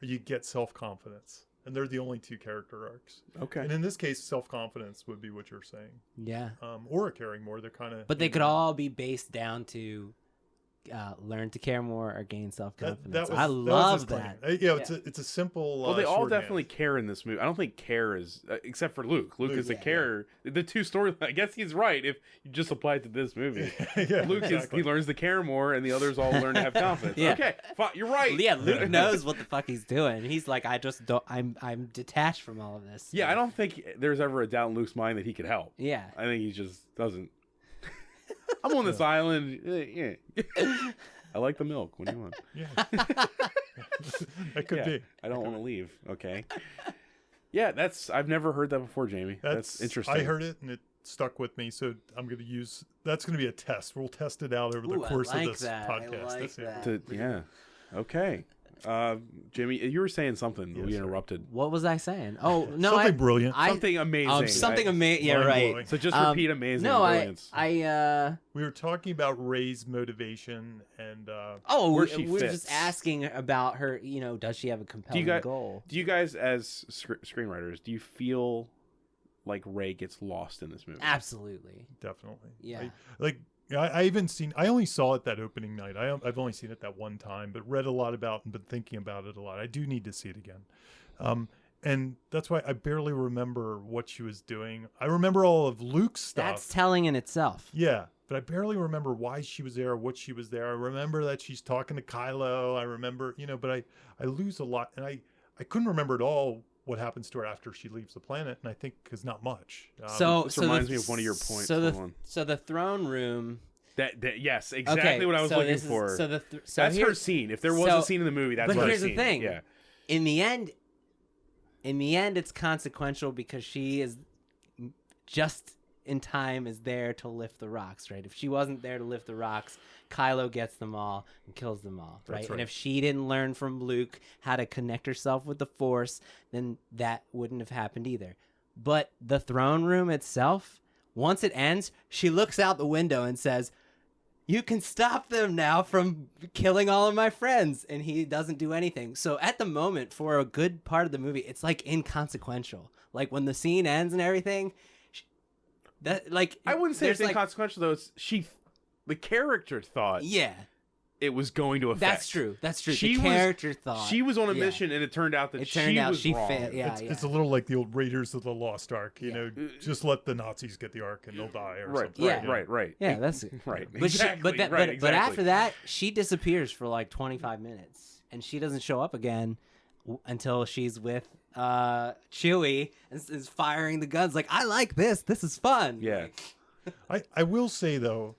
or you get self-confidence, and they're the only 2 character arcs. Okay. And in this case, self-confidence would be what you're saying. Yeah. Or caring more. They're kind of. But they could all be based down to learn to care more or gain self-confidence. I love that. It's a simple. Well, they all shorthand. definitely care in this movie. I don't think care is except for Luke. Luke is a care. The 2 stories. I guess he's right if you just apply it to this movie. Luke he learns to care more, and the others all learn to have confidence. Okay, fine, you're right. Yeah, Luke knows what the fuck he's doing. He's like, I just don't. I'm detached from all of this. Yeah, I don't think there's ever a doubt in Luke's mind that he could help. Yeah, I think he just doesn't. I'm on this island. Yeah. I like the milk. What do you want? Yeah. That could be. I don't want to leave. Okay. Yeah, I've never heard that before, Jamie. That's interesting. I heard it and it stuck with me, so I'm going to use. That's going to be a test. We'll test it out over the course of this podcast. I like that. Yeah. Okay. Jimmy, you were saying something. We interrupted. What was I saying? Oh no, something brilliant. Something amazing. Something amazing. Yeah, right. So just repeat amazing. No, brilliance. We were talking about Rey's motivation and where she we're fits. just asking about her. You know, does she have a compelling goal? Do you guys, as screenwriters, do you feel like Rey gets lost in this movie? Absolutely. Definitely. Yeah. I only saw it that opening night. I've only seen it that one time, but read a lot about and been thinking about it a lot. I do need to see it again. And that's why I barely remember what she was doing. I remember all of Luke's stuff. That's telling in itself. Yeah. but I barely remember why she was there or what she was there. I remember that she's talking to Kylo. I remember, but I lose a lot, and I couldn't remember at all what happens to her after she leaves the planet, and I think because not much. This reminds me of one of your points. So the throne room. Yes, exactly what I was looking for. That's her scene. If there was a scene in the movie, that's her scene. But here's the thing. Yeah. In the end, it's consequential because she is just in time is there to lift the rocks, right? If she wasn't there to lift the rocks, Kylo gets them all and kills them all, right? That's right. And if she didn't learn from Luke how to connect herself with the Force, then that wouldn't have happened either. But the throne room itself, once it ends, she looks out the window and says, "You can stop them now from killing all of my friends." And he doesn't do anything. So at the moment, for a good part of the movie, it's like inconsequential. Like when the scene ends and everything, I wouldn't say it's inconsequential though. It's the character thought it was going to affect. That's true. The character thought she was on a mission, and it turned out that she was wrong. It's a little like the old Raiders of the Lost Ark. Just let the Nazis get the Ark and they'll die or something. Right. Yeah, that's right. But after that, she disappears for like 25 minutes, and she doesn't show up again until she's with Chewie and is firing the guns. Like, I like this. This is fun. Yeah. I will say though,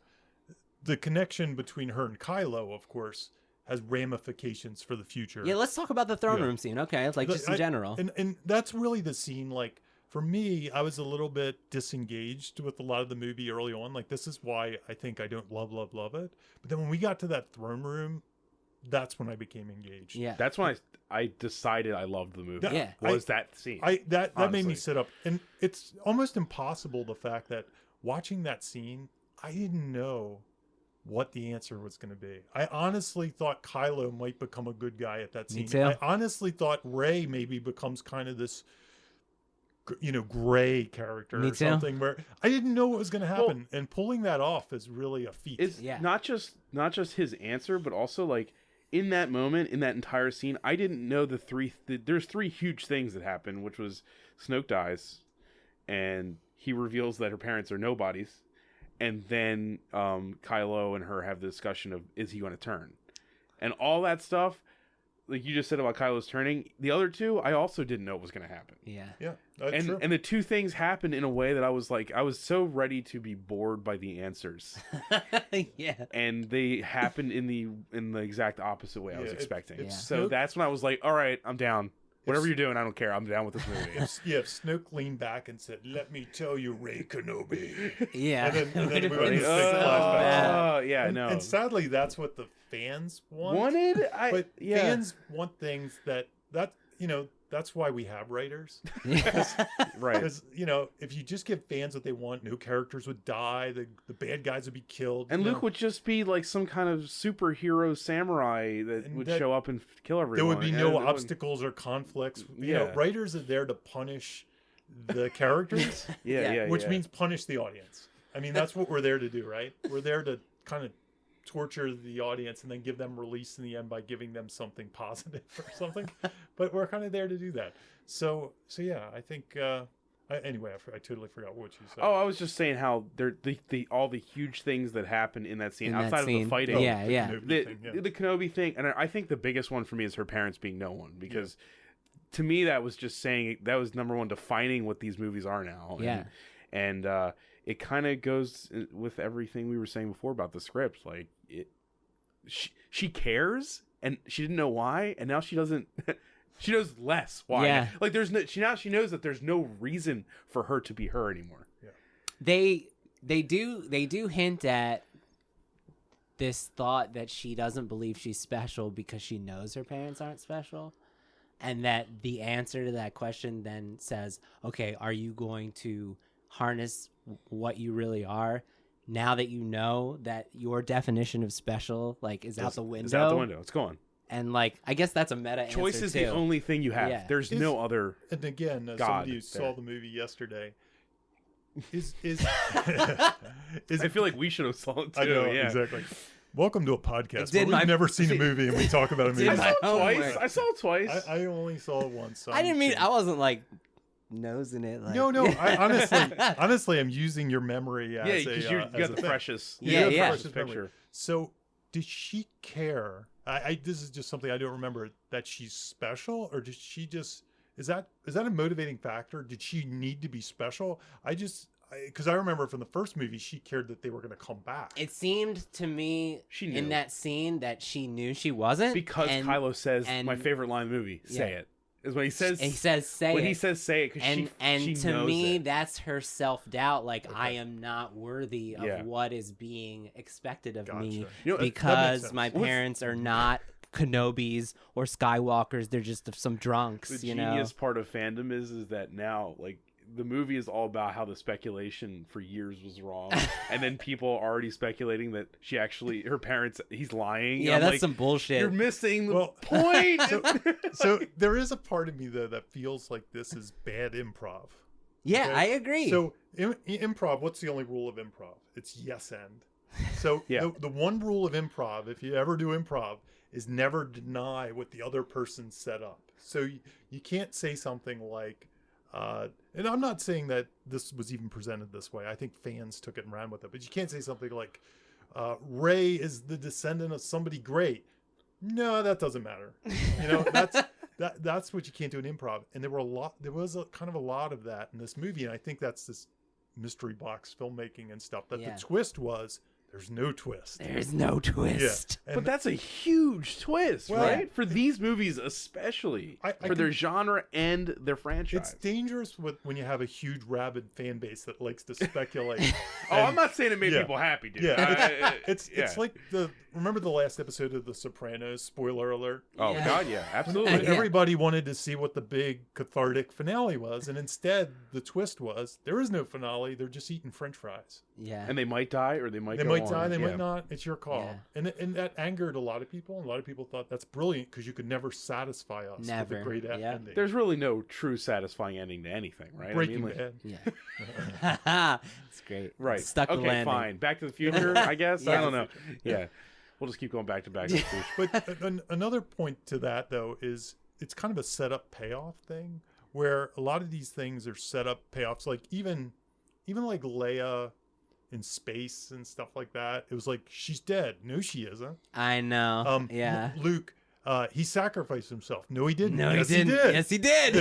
the connection between her and Kylo, of course, has ramifications for the future. Yeah, let's talk about the throne room scene. Okay, it's like just in general. And that's really the scene. Like, for me, I was a little bit disengaged with a lot of the movie early on. Like, this is why I think I don't love it. But then when we got to that throne room, that's when I became engaged. Yeah. That's when I decided I loved the movie. That scene. That made me sit up. And it's almost impossible, the fact that watching that scene, I didn't know what the answer was going to be. I honestly thought Kylo might become a good guy at that scene. Me too. I honestly thought Rey maybe becomes kind of this, gray character or something, where I didn't know what was going to happen. And pulling that off is really a feat. It's not just his answer, but also like in that moment, in that entire scene, I didn't know there's three huge things that happen, which was Snoke dies and he reveals that her parents are nobodies. And then Kylo and her have the discussion of, is he going to turn? And all that stuff, like you just said about Kylo's turning, the other two, I also didn't know what was going to happen. Yeah. Yeah, that's true. And the two things happened in a way that I was so ready to be bored by the answers. Yeah. And they happened in the exact opposite way I was expecting. So Snoke, that's when I was like, all right, I'm down. Whatever you're doing, I don't care. I'm down with this movie. If Snoke leaned back and said, "Let me tell you, Rey Kenobi." Yeah. And then we went into flashbacks. And sadly, that's what the fans wanted. Fans want things that's why we have writers. Right. Because, if you just give fans what they want, new characters would die, the bad guys would be killed. And Luke would just be like some kind of superhero samurai that would show up and kill everyone. There would be no obstacles or conflicts. Writers are there to punish the characters. Which means punish the audience. I mean, that's what we're there to do, right? We're there to kind of torture the audience and then give them release in the end by giving them something positive or something. But we're kind of there to do that. So yeah, I think anyway, I totally forgot what you said. Oh, I was just saying how all the huge things that happen in that scene outside of the fighting. The Kenobi thing, and I think the biggest one for me is her parents being no one, because to me that was just saying, that was number one, defining what these movies are now. And it kind of goes with everything we were saying before about the script. Like, she cares, and she didn't know why, and now she doesn't. She knows less why. Yeah. Like, she knows that there's no reason for her to be her anymore. Yeah. They do hint at this thought that she doesn't believe she's special because she knows her parents aren't special. And that the answer to that question then says, okay, are you going to harness what you really are now that you know that your definition of special is out the window? It's out the window. It's gone. And I guess that's a meta answer. Choice is the only thing you have. Yeah. There's no other. And again, as somebody who saw the movie yesterday, I feel like we should have saw it too. I know, exactly. Welcome to a podcast where we've never seen a movie and we talk about a movie. I saw it twice. I only saw it once. I only saw it once. So I didn't mean, I wasn't nosing it. Like... No. I honestly, I'm using your memory as because you got the freshest. Freshest picture. So, did she care? This is just something I don't remember, that she's special, or did she just? Is that a motivating factor? Did she need to be special? Because I remember from the first movie, she cared that they were going to come back. It seemed to me in that scene that she knew she wasn't. Because Kylo says, my favorite line in the movie, say it. Is when he says say it. When he says say it, because she to knows me, it. That's her self-doubt. Like, I am not worthy of what is being expected of me because my parents are not Kenobis or Skywalkers. They're just some drunks. The genius part of fandom is that now, like, the movie is all about how the speculation for years was wrong, and then people are already speculating that her parents, he's lying. Yeah, that's some bullshit. You're missing the point. So there is a part of me though that feels like this is bad improv. Yeah, okay? I agree. So improv, what's the only rule of improv? It's yes and. So the one rule of improv, if you ever do improv, is never deny what the other person set up. So you can't say something like, and I'm not saying that this was even presented this way. I think fans took it and ran with it. But you can't say something like, Rey is the descendant of somebody great. No, that doesn't matter. That's what you can't do in improv. And there was kind of a lot of that in this movie. And I think that's this mystery box filmmaking and stuff. That the twist was, there's no twist. There's no twist. Yeah. But that's a huge twist, right? For these movies especially. For their genre and their franchise. It's dangerous when you have a huge rabid fan base that likes to speculate. I'm not saying it made people happy, dude. Yeah. It's like remember the last episode of The Sopranos? Spoiler alert. Oh, God, yeah. Absolutely. And everybody wanted to see what the big cathartic finale was. And instead, the twist was, there is no finale. They're just eating French fries. Yeah. And they might die or they might die, they might not. It's your call. Yeah. And that angered a lot of people. And a lot of people thought that's brilliant because you could never satisfy us with a great ending. There's really no true satisfying ending to anything, right? Breaking Bad. Yeah. It's great. Right. Stuck the landing. Fine. Back to the Future, I guess. I don't know. Yeah. We'll just keep going back to the Future. But another point to that, though, is it's kind of a setup payoff thing where a lot of these things are setup payoffs. Like even like Leia in space and stuff like that. It was like, she's dead. No, she isn't. I know. Luke, he sacrificed himself. No, he didn't. No, yes, he didn't. Yes, he did.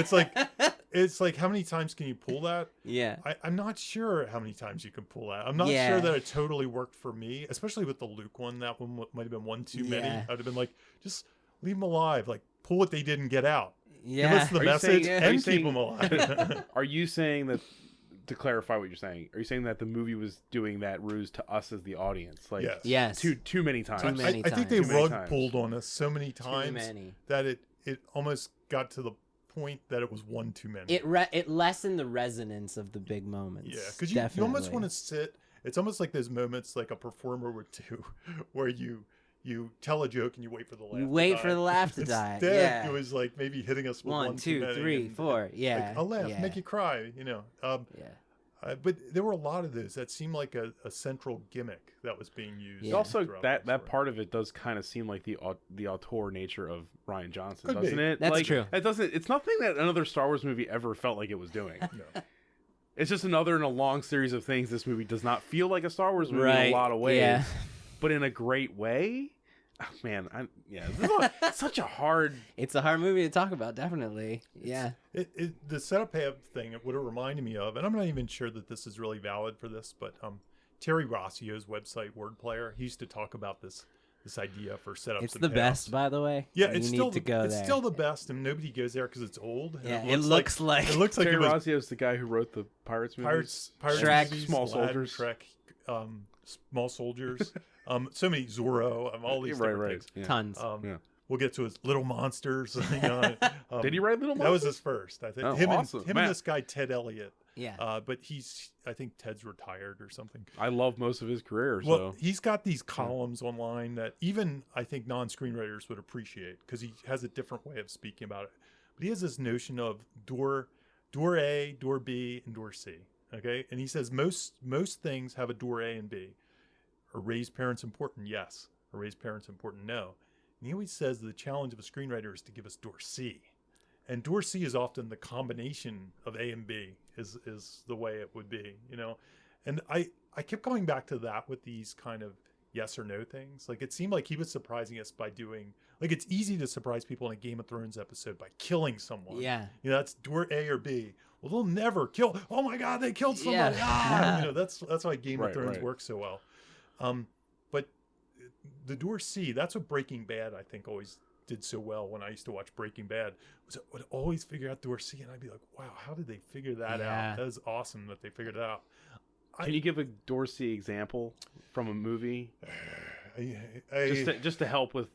It's like how many times can you pull that? Yeah. I'm not sure how many times you can pull that. I'm not sure that it totally worked for me, especially with the Luke one. That one might have been one too many. I'd have been like, just leave him alive. Like, pull what they didn't get out. Yeah. Give us the message and keep him alive. Are you saying that, to clarify what you're saying, are you saying that the movie was doing that ruse to us as the audience? Like, yes. Too many times. I think they rug pulled on us so many times that it almost got to the point that it was one too many. It lessened the resonance of the big moments. Yeah, because you almost want to sit. It's almost like those moments like a performer would do, where you tell a joke and you wait for the laugh. You wait for the laugh to die. Instead, it was like maybe hitting us with 1, 2, 3, 4. Yeah, like a laugh, make you cry. But there were a lot of those that seemed like a central gimmick that was being used. Yeah. Also, that part of it does kind of seem like the auteur nature of Rian Johnson, doesn't it? That's true. It's nothing that another Star Wars movie ever felt like it was doing. No. It's just another in a long series of things. This movie does not feel like a Star Wars movie in a lot of ways, but in a great way. Oh, man, it's such a hard. It's a hard movie to talk about, definitely. Yeah. The setup thing, what it reminded me of, and I'm not even sure that this is really valid for this, but Terry Rossio's website, Word Player, he used to talk about this idea for setups. It's the best, by the way. Yeah, it's still the best, and nobody goes there because it's old. Yeah, it looks like Terry Rossio is the guy who wrote the Pirates movies. Pirates Shrek, movies, Small Soldiers, Shrek, Small Soldiers. So many Zorro, all these different things. Yeah. Tons. We'll get to his Little Monsters. Did he write Little Monsters? That was his first, I think. Oh, him awesome. and this guy Ted Elliott. Yeah. But I think Ted's retired or something. I love most of his career. Well, he's got these columns online that even I think non-screenwriters would appreciate because he has a different way of speaking about it. But he has this notion of door A, door B, and door C. Okay, and he says most things have a door A and B. Are raised parents important? Yes. Are raised parents important? No. And he always says the challenge of a screenwriter is to give us door C. And Dorsey is often the combination of A and B is the way it would be, you know. And I kept coming back to that with these kind of yes or no things. Like, it seemed like he was surprising us by doing, like, it's easy to surprise people in a Game of Thrones episode by killing someone. Yeah. You know, that's door A or B. Well, they'll never kill. Oh my God, they killed somebody. Yeah. Ah! You know, that's why Game of Thrones right. works so well. But the door C, that's what Breaking Bad, I think, always did so well when I used to watch Breaking Bad. Was it would always figure out door C, and I'd be like, wow, how did they figure that out? That is awesome that they figured it out. Can you give a Dorsey example from a movie? Just to help with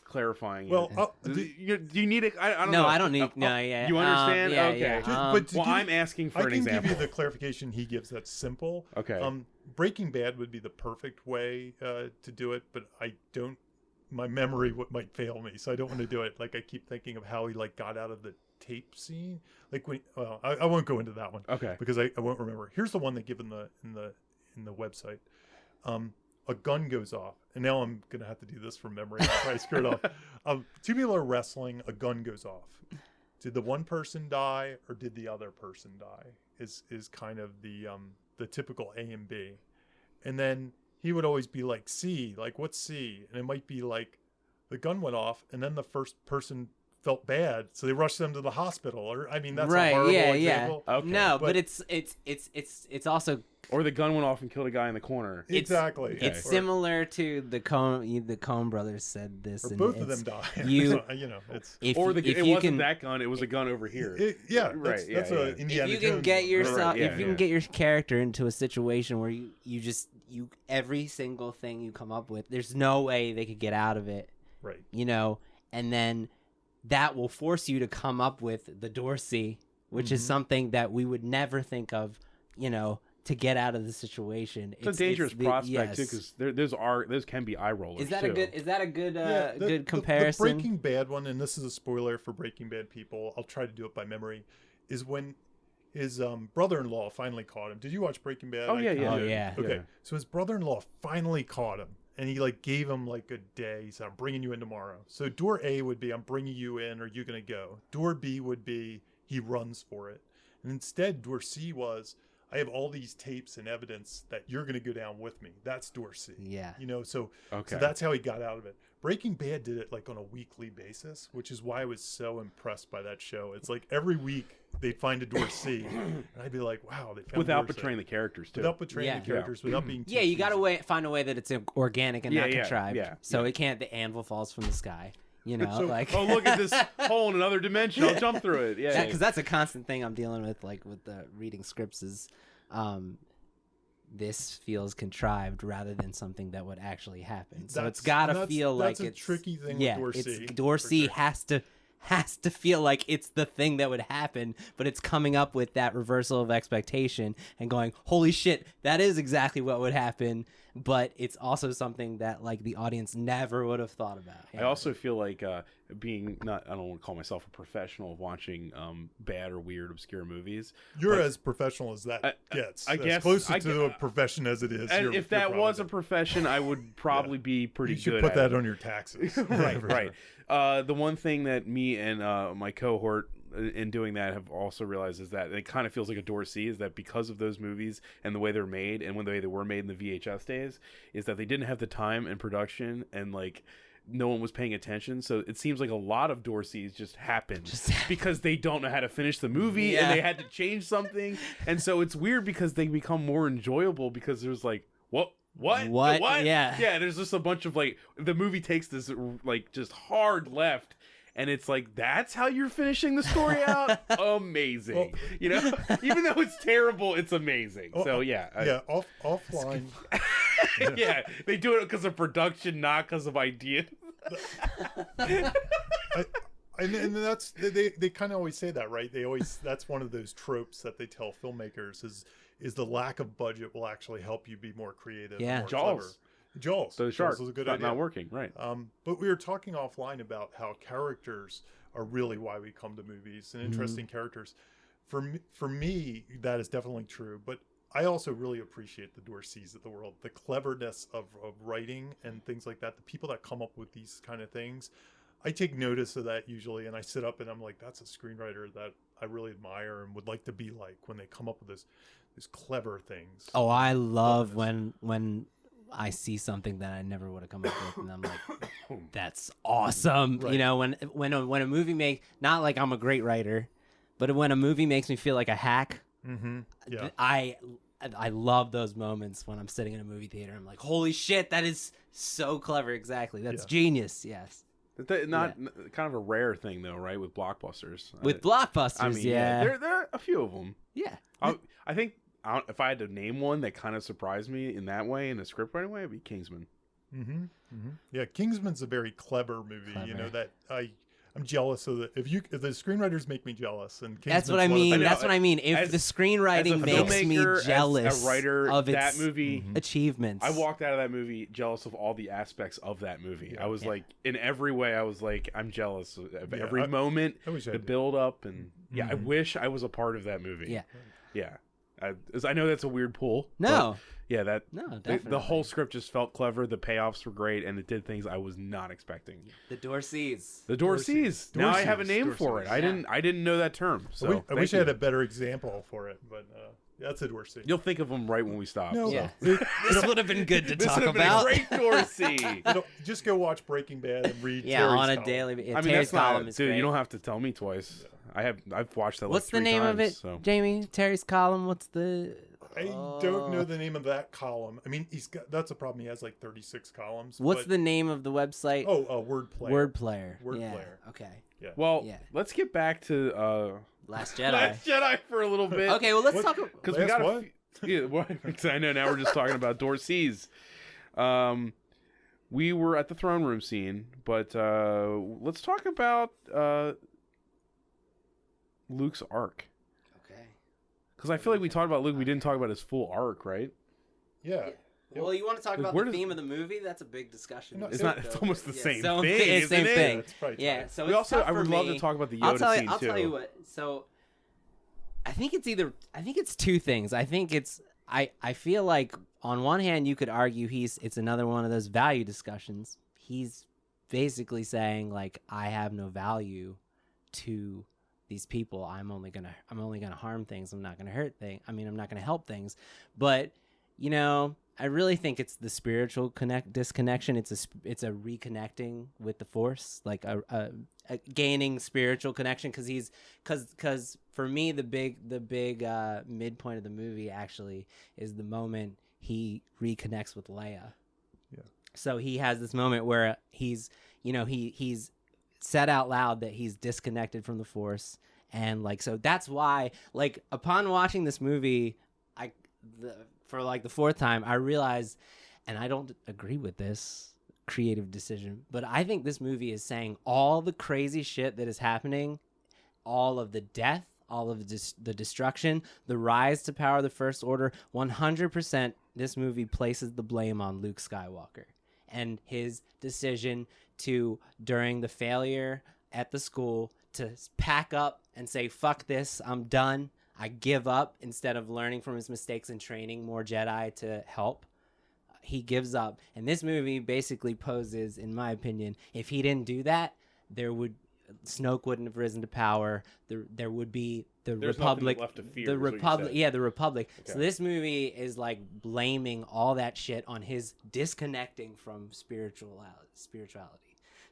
clarifying. Well, do you need it? I don't know. No, I don't need. No, yeah. You understand? Yeah, okay. yeah. But I'm asking for an example. I can give you the clarification he gives. That's simple. Okay. Breaking Bad would be the perfect way to do it, but I don't. My memory might fail me, so I don't want to do it. Like, I keep thinking of how he like got out of the tape scene. Like when, well, I won't go into that one. Okay. Because I won't remember. Here's the one they give in the website. A gun goes off, and now I'm gonna have to do this from memory. I'll try to screw it off. Two people are wrestling. A gun goes off. Did the one person die, or did the other person die? Is kind of the typical A and B, and then he would always be like C, like what's C, and it might be like the gun went off, and then the first person felt bad, so they rushed them to the hospital. Or I mean, that's right, a horrible yeah, example. Yeah. Okay. No, but it's also. Or the gun went off and killed a guy in the corner. Exactly. It's similar to the Coen brothers said this. Or and both of them die. You know, it's if, or if it you wasn't can, that gun; it was a gun over here. Right. That's a Indiana if you can Jones get one. yourself, Right, if you can get your character into a situation where you every single thing you come up with, there's no way they could get out of it. Right. You know, and then that will force you to come up with the Dorsey, which is something that we would never think of, you know, to get out of the situation. It's a dangerous prospect too, because those can be eye rollers. Is that too. a good comparison? The Breaking Bad one, and this is a spoiler for Breaking Bad people. I'll try to do it by memory. Is when his brother-in-law finally caught him. Did you watch Breaking Bad? Oh yeah. Okay, Yeah. so his brother-in-law finally caught him, and he like gave him like a day. He said, "I'm bringing you in tomorrow." So door A would be, "I'm bringing you in. Are you gonna go?" Door B would be, he runs for it, and instead door C was, I have all these tapes and evidence that you're going to go down with me. That's Dorsey. Yeah. You know, so that's how he got out of it. Breaking Bad did it like on a weekly basis, which is why I was so impressed by that show. It's like every week they'd find a Dorsey, and I'd be like, wow, they found without Dorsey. betraying the characters too. Without betraying the characters, without being too you got cheesy. to find a way that it's organic and not contrived. So it can't, the anvil falls from the sky. You know, So- like Oh, look at this hole in another dimension. I'll jump through it. Yeah. because that's a constant thing I'm dealing with, like with the reading scripts is, this feels contrived rather than something that would actually happen. So it's got to feel like that's a it's tricky thing yeah, with Dorsey. it's Dorsey for sure. has to feel like it's the thing that would happen, but it's coming up with that reversal of expectation and going, holy shit, that is exactly what would happen. But it's also something that like the audience never would have thought about. I also feel like being not, I don't want to call myself a professional of watching bad or weird obscure movies. You're as professional as that gets. I guess closer to a profession as it is. And if that was a profession, I would probably be pretty you should good put at that it. on your taxes. Right. The one thing that me and my cohort in doing that have also realized is that it kind of feels like a Dorsey, is that because of those movies and the way they're made and the way they were made in the VHS days, is that they didn't have the time and production and like no one was paying attention. So it seems like a lot of Dorseys just happened because they don't know how to finish the movie and they had to change something. And so it's weird because they become more enjoyable because there's like, What? Yeah, there's just a bunch of like, the movie takes this like just hard left, and it's like, that's how you're finishing the story out? Amazing. Well, you know, even though it's terrible, it's amazing. So yeah. Offline. Yeah, they do it because of production, not because of ideas. And that's they kind of always say that, right? They always, that's one of those tropes that they tell filmmakers is the lack of budget will actually help you be more creative. Yeah. more Jaws. clever. Jaws. So the shark was a good not, idea. not working, right? But we were talking offline about how characters are really why we come to movies, and interesting characters. For me, that is definitely true. But I also really appreciate the Dorseys of the world, the cleverness of writing and things like that. The people that come up with these kind of things. I take notice of that usually, and I sit up and I'm like, that's a screenwriter that I really admire and would like to be like when they come up with these clever things. Oh, I love when I see something that I never would have come up with, and I'm like, that's awesome. Right. You know, when a movie not like I'm a great writer, but when a movie makes me feel like a hack, Yeah. I love those moments when I'm sitting in a movie theater. I'm like, holy shit, that is so clever. Exactly. That's genius. Yes. Not kind of a rare thing though, right? With blockbusters. With blockbusters, I mean, yeah. there are a few of them. Yeah. I think if I had to name one that kind of surprised me in that way, in a script writing way, it'd be Kingsman. Yeah, Kingsman's a very clever movie. Clever. You know that I'm jealous of the if the screenwriters make me jealous, and that's what I mean. That's what I mean. If the screenwriting makes me jealous as a writer, of that its movie achievements, I walked out of that movie jealous of all the aspects of that movie. I was like, in every way, I was like, I'm jealous of every moment, the build up, and I wish I was a part of that movie. Yeah. I know that's a weird pull. No. The whole script just felt clever. The payoffs were great, and it did things I was not expecting. The Dorseys. The Dorseys. Now I have a name for it. I didn't know that term. So I wish I had a better example for it, but that's a Dorsey. You'll think of them right when we stop. No, yeah. This would have been good to talk about. This would have been a great Dorsey. Just go watch Breaking Bad and read. Yeah, Terry's on a column. daily. Yeah, I mean, Terry's column is dude. great. You don't have to tell me twice. Yeah. I've watched that. What's like 3 the name times, of it, so. Jamie? Terry's column. What's the? I don't know the name of that column. I mean, that's a problem. He has like 36 columns. What's the name of the website? Oh, Word Player. Word Player. Word yeah. Player. Okay. Yeah. Well, let's get back to Last Jedi. Last Jedi for a little bit. Okay, well let's talk because we got I know now we're just talking about Dorseys. We were at the throne room scene, but let's talk about Luke's arc. Because I feel like we talked about Luke, we didn't talk about his full arc, right? Yeah. Well, you want to talk about the theme of the movie? That's a big discussion. No, it's almost almost the same thing. It's the same thing. Yeah. So we also, I would love to talk about the Yoda scene too. I'll tell you what. So, I think it's two things. I think I feel like on one hand you could argue it's another one of those value discussions. He's basically saying like I have no value to these people. I'm only gonna harm things. I'm not gonna hurt things. I mean, I'm not gonna help things. But I really think it's the spiritual disconnection. It's a reconnecting with the Force, like a gaining spiritual connection. Because for me the big midpoint of the movie actually is the moment he reconnects with Leia. Yeah. So he has this moment where he's said out loud that he's disconnected from the Force, and like so that's why like upon watching this movie for like the 4th time I realized, and I don't agree with this creative decision, but I think this movie is saying all the crazy shit that is happening, all of the death, all of the destruction, the rise to power of the First Order, 100% this movie places the blame on Luke Skywalker and his decision to, during the failure at the school, to pack up and say, fuck this, I'm done, I give up, instead of learning from his mistakes and training more Jedi to help. He gives up. And this movie basically poses, in my opinion, if he didn't do that, Snoke wouldn't have risen to power. There would be the Republic left to fear. The Republic, the Republic. Okay. So this movie is like blaming all that shit on his disconnecting from spirituality.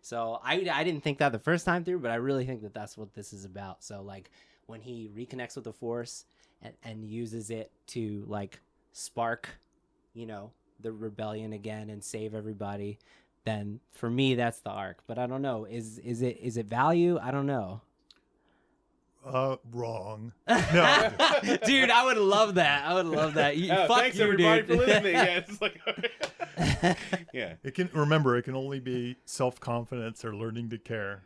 So I didn't think that the first time through, but I really think that that's what this is about. So like when he reconnects with the Force and uses it to like spark, the rebellion again and save everybody, then for me that's the arc. But I don't know. Is it value? I don't know. Wrong. No. Dude, I would love that. Fuck thanks you, everybody dude. for listening. Yeah, it's like yeah. It can only be self-confidence or learning to care.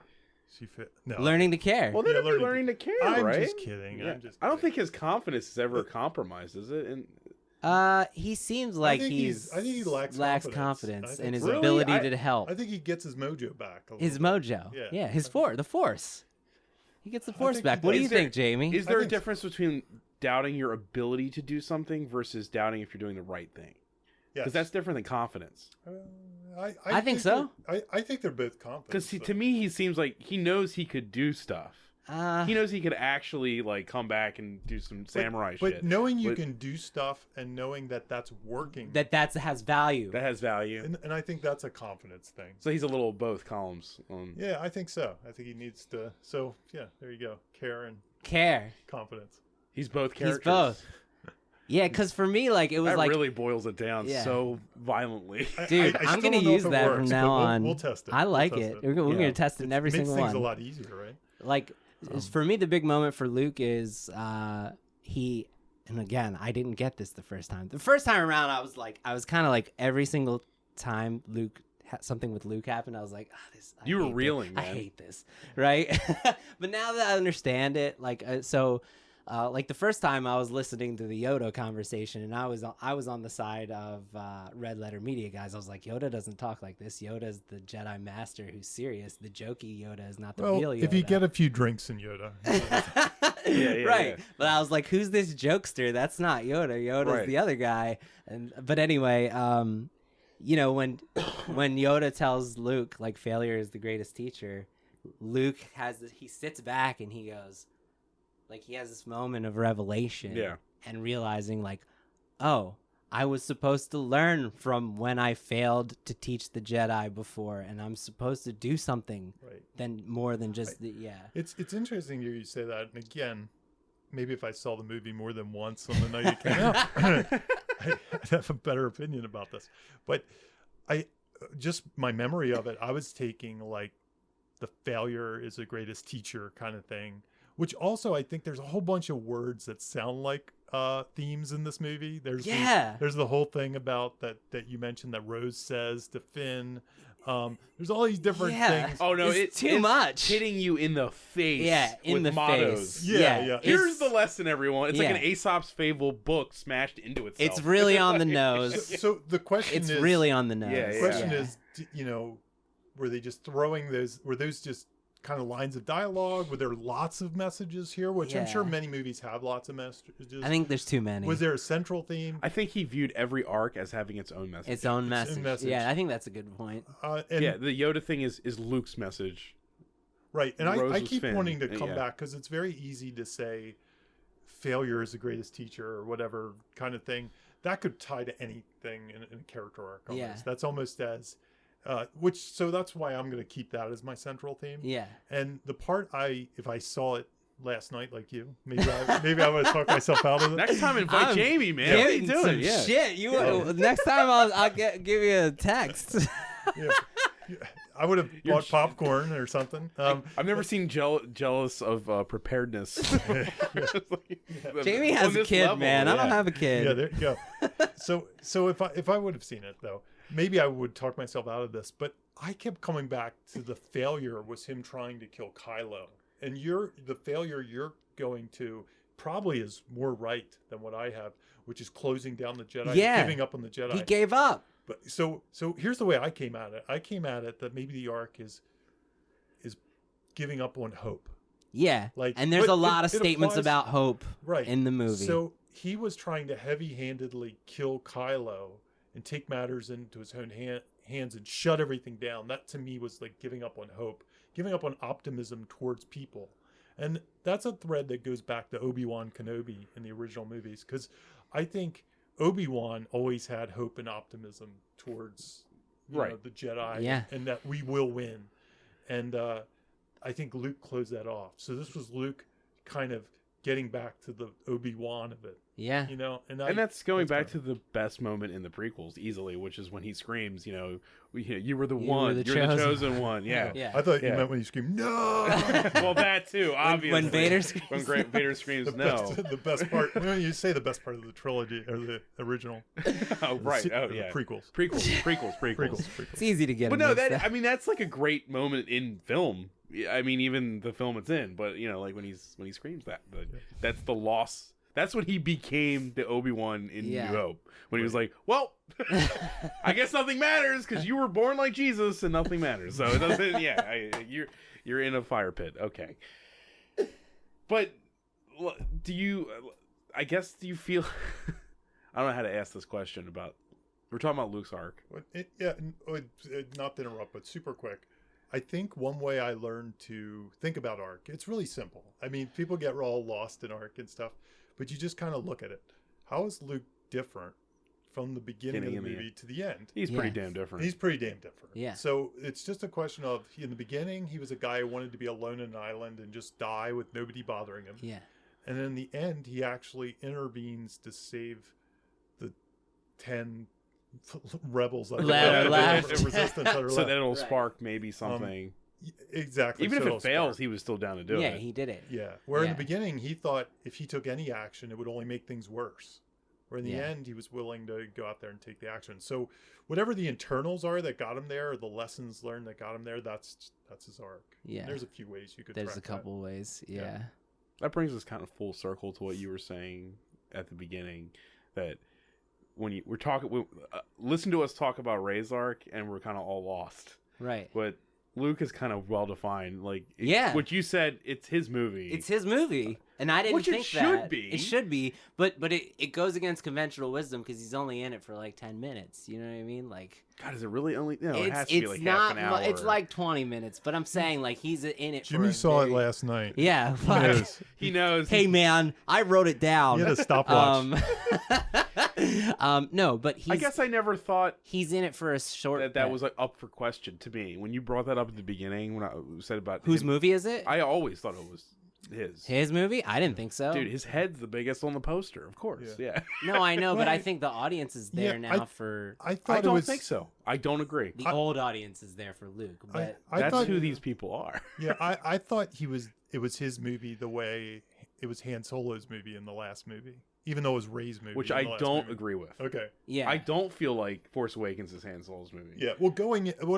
Learning to care. Well, then it'd be learning to care, I'm right? just kidding. Yeah. I'm just I don't think his confidence is ever compromised, is it? And he seems like I think he lacks confidence in his Really? ability to help. I think he gets his mojo back. His mojo. Yeah, the Force. He gets the Force back. What do you think, Jamie? Is there a difference between doubting your ability to do something versus doubting if you're doing the right thing? Because that's different than confidence. I think so. I think they're both confident. Because to me, he seems like he knows he could do stuff. He knows he could actually like come back and do some samurai shit. But knowing you can do stuff and knowing that that's working, that has value. That has value. And I think that's a confidence thing. So he's a little of both columns. Yeah, I think so. I think he needs to. So yeah, there you go. Care. Confidence. He's both characters. He's both. Yeah, because for me, like, it was that really boils it down so violently. Dude, I'm going to use that from now on. We'll test it. I like it. We're going to test it in every single one. Makes things a lot easier, right? Like, for me, the big moment for Luke is and again, I didn't get this the first time. The first time around, I was kind of like, every single time something with Luke happened, I was like, you were reeling, man. I hate this, right? But now that I understand it, like, like the first time I was listening to the Yoda conversation, and I was on the side of Red Letter Media guys. I was like, Yoda doesn't talk like this. Yoda's the Jedi Master who's serious. The jokey Yoda is not the real Yoda. If you get a few drinks in Yoda, right? Yeah. But I was like, who's this jokester? That's not Yoda. Yoda's the other guy. But anyway, you know, when Yoda tells Luke like failure is the greatest teacher, Luke he sits back and he goes. Like, he has this moment of revelation and realizing, like, oh, I was supposed to learn from when I failed to teach the Jedi before, and I'm supposed to do something more than just It's interesting to hear you say that. And again, maybe if I saw the movie more than once on the night it came out, I'd have a better opinion about this. But my memory of it, I was taking, like, the failure is the greatest teacher kind of thing. Which also, I think there's a whole bunch of words that sound like themes in this movie. There's the whole thing about that you mentioned that Rose says to Finn. There's all these different things. Oh no, it's too much. Hitting you in the face. Yeah, in with the mottos. face. Yeah. Here's the lesson, everyone. It's like an Aesop's Fable book smashed into itself. It's really on the nose. So the question is, it's really on the nose. The question is, you know, were they just throwing those? Were those just kind of lines of dialogue? Were there lots of messages here? Which I'm sure many movies have lots of messages. I think there's too many. Was there a central theme? I think he viewed every arc as having its own message. Its own message. Yeah, I think that's a good point. The Yoda thing is Luke's message. Right, and I keep wanting to come back because it's very easy to say failure is the greatest teacher or whatever kind of thing. That could tie to anything in a character arc. Almost. That's almost as... so that's why I'm going to keep that as my central theme. Yeah. And the part if I saw it last night like you, maybe I would have talked myself out of it. Next time invite Jamie, man. What are you doing? Shit. Next time I'll give you a text. I would have bought popcorn or something. I've never seen jealous of preparedness. Jamie has a kid, level, man. I don't have a kid. Yeah, there you go. So if I would have seen it though, maybe I would talk myself out of this, but I kept coming back to the failure was him trying to kill Kylo. And the failure you're going to probably is more right than what I have, which is closing down the Jedi, giving up on the Jedi. He gave up. But so here's the way I came at it. I came at it that maybe the arc is giving up on hope. Yeah. And there's a lot of statements about hope in the movie. So he was trying to heavy-handedly kill Kylo and take matters into his own hands and shut everything down. That to me was like giving up on hope, giving up on optimism towards people. And that's a thread that goes back to Obi-Wan Kenobi in the original movies, because I think Obi-Wan always had hope and optimism towards you know, the Jedi and that we will win. And I think Luke closed that off. So this was Luke kind of getting back to the Obi-Wan of it. Yeah. You know, and that's going back to the best moment in the prequels easily, which is when he screams, you know, you were the one, you're the chosen one. Yeah. I thought you meant when he screamed, no. Well, that too, obviously. When Vader screams. When Vader screams, no. The best part, when you say the best part of the trilogy or the original. Oh, right. Prequels. It's easy to get. But no, that's like a great moment in film. I mean, even the film it's in, but you know, like when he screams that, that's the loss. That's when he became the Obi-Wan in New Hope. When he was like, well, I guess nothing matters because you were born like Jesus and nothing matters. So it doesn't, you're in a fire pit. Okay. But do you feel, I don't know how to ask this question about We're talking about Luke's arc. Not to interrupt, but super quick. I think one way I learned to think about arc, it's really simple. I mean, people get all lost in arc and stuff, but you just kind of look at it. How is Luke different from the beginning of the movie to the end? He's pretty damn different. He's pretty damn different. Yeah. So it's just a question of, in the beginning, he was a guy who wanted to be alone in an island and just die with nobody bothering him. Yeah. And in the end, he actually intervenes to save the 10 rebels left. resistance that are so left. that it'll spark maybe something. Exactly. Even so if it fails, he was still down to do it. Yeah, he did it. Yeah. Where in the beginning, he thought if he took any action, it would only make things worse. Where in the end, he was willing to go out there and take the action. So whatever the internals are that got him there, or the lessons learned that got him there, that's his arc. Yeah. And there's a few ways you could There's track a couple ways. Yeah. That brings us kind of full circle to what you were saying at the beginning, that when we're talking, listen to us talk about Rey's arc, and we're kind of all lost. Right. But Luke is kind of well defined. Like, what you said, it's his movie. It's his movie, and I didn't think that. It should be, but it goes against conventional wisdom because he's only in it for like 10 minutes. You know what I mean? Like, God, is it really only? No, it has to be like half an hour. It's like 20 minutes, but I'm saying like he's in it. Jimmy saw it last night. Yeah, he knows. Hey man, I wrote it down. You had a stopwatch. No, but I guess I never thought he's in it for a short. That was like up for question to me when you brought that up at the beginning when I said about whose movie is it. I always thought it was his movie. I didn't think so, dude. His head's the biggest on the poster, of course. Yeah. No, I know, but I think the audience is there now for. I don't think so. I don't agree. The old audience is there for Luke, but that's who these people are. Yeah, I thought it was his movie the way it was Han Solo's movie in the last movie. Even though it was Rey's movie. Which I don't agree with. Okay. Yeah. I don't feel like Force Awakens is Han Solo's movie. Yeah. Well,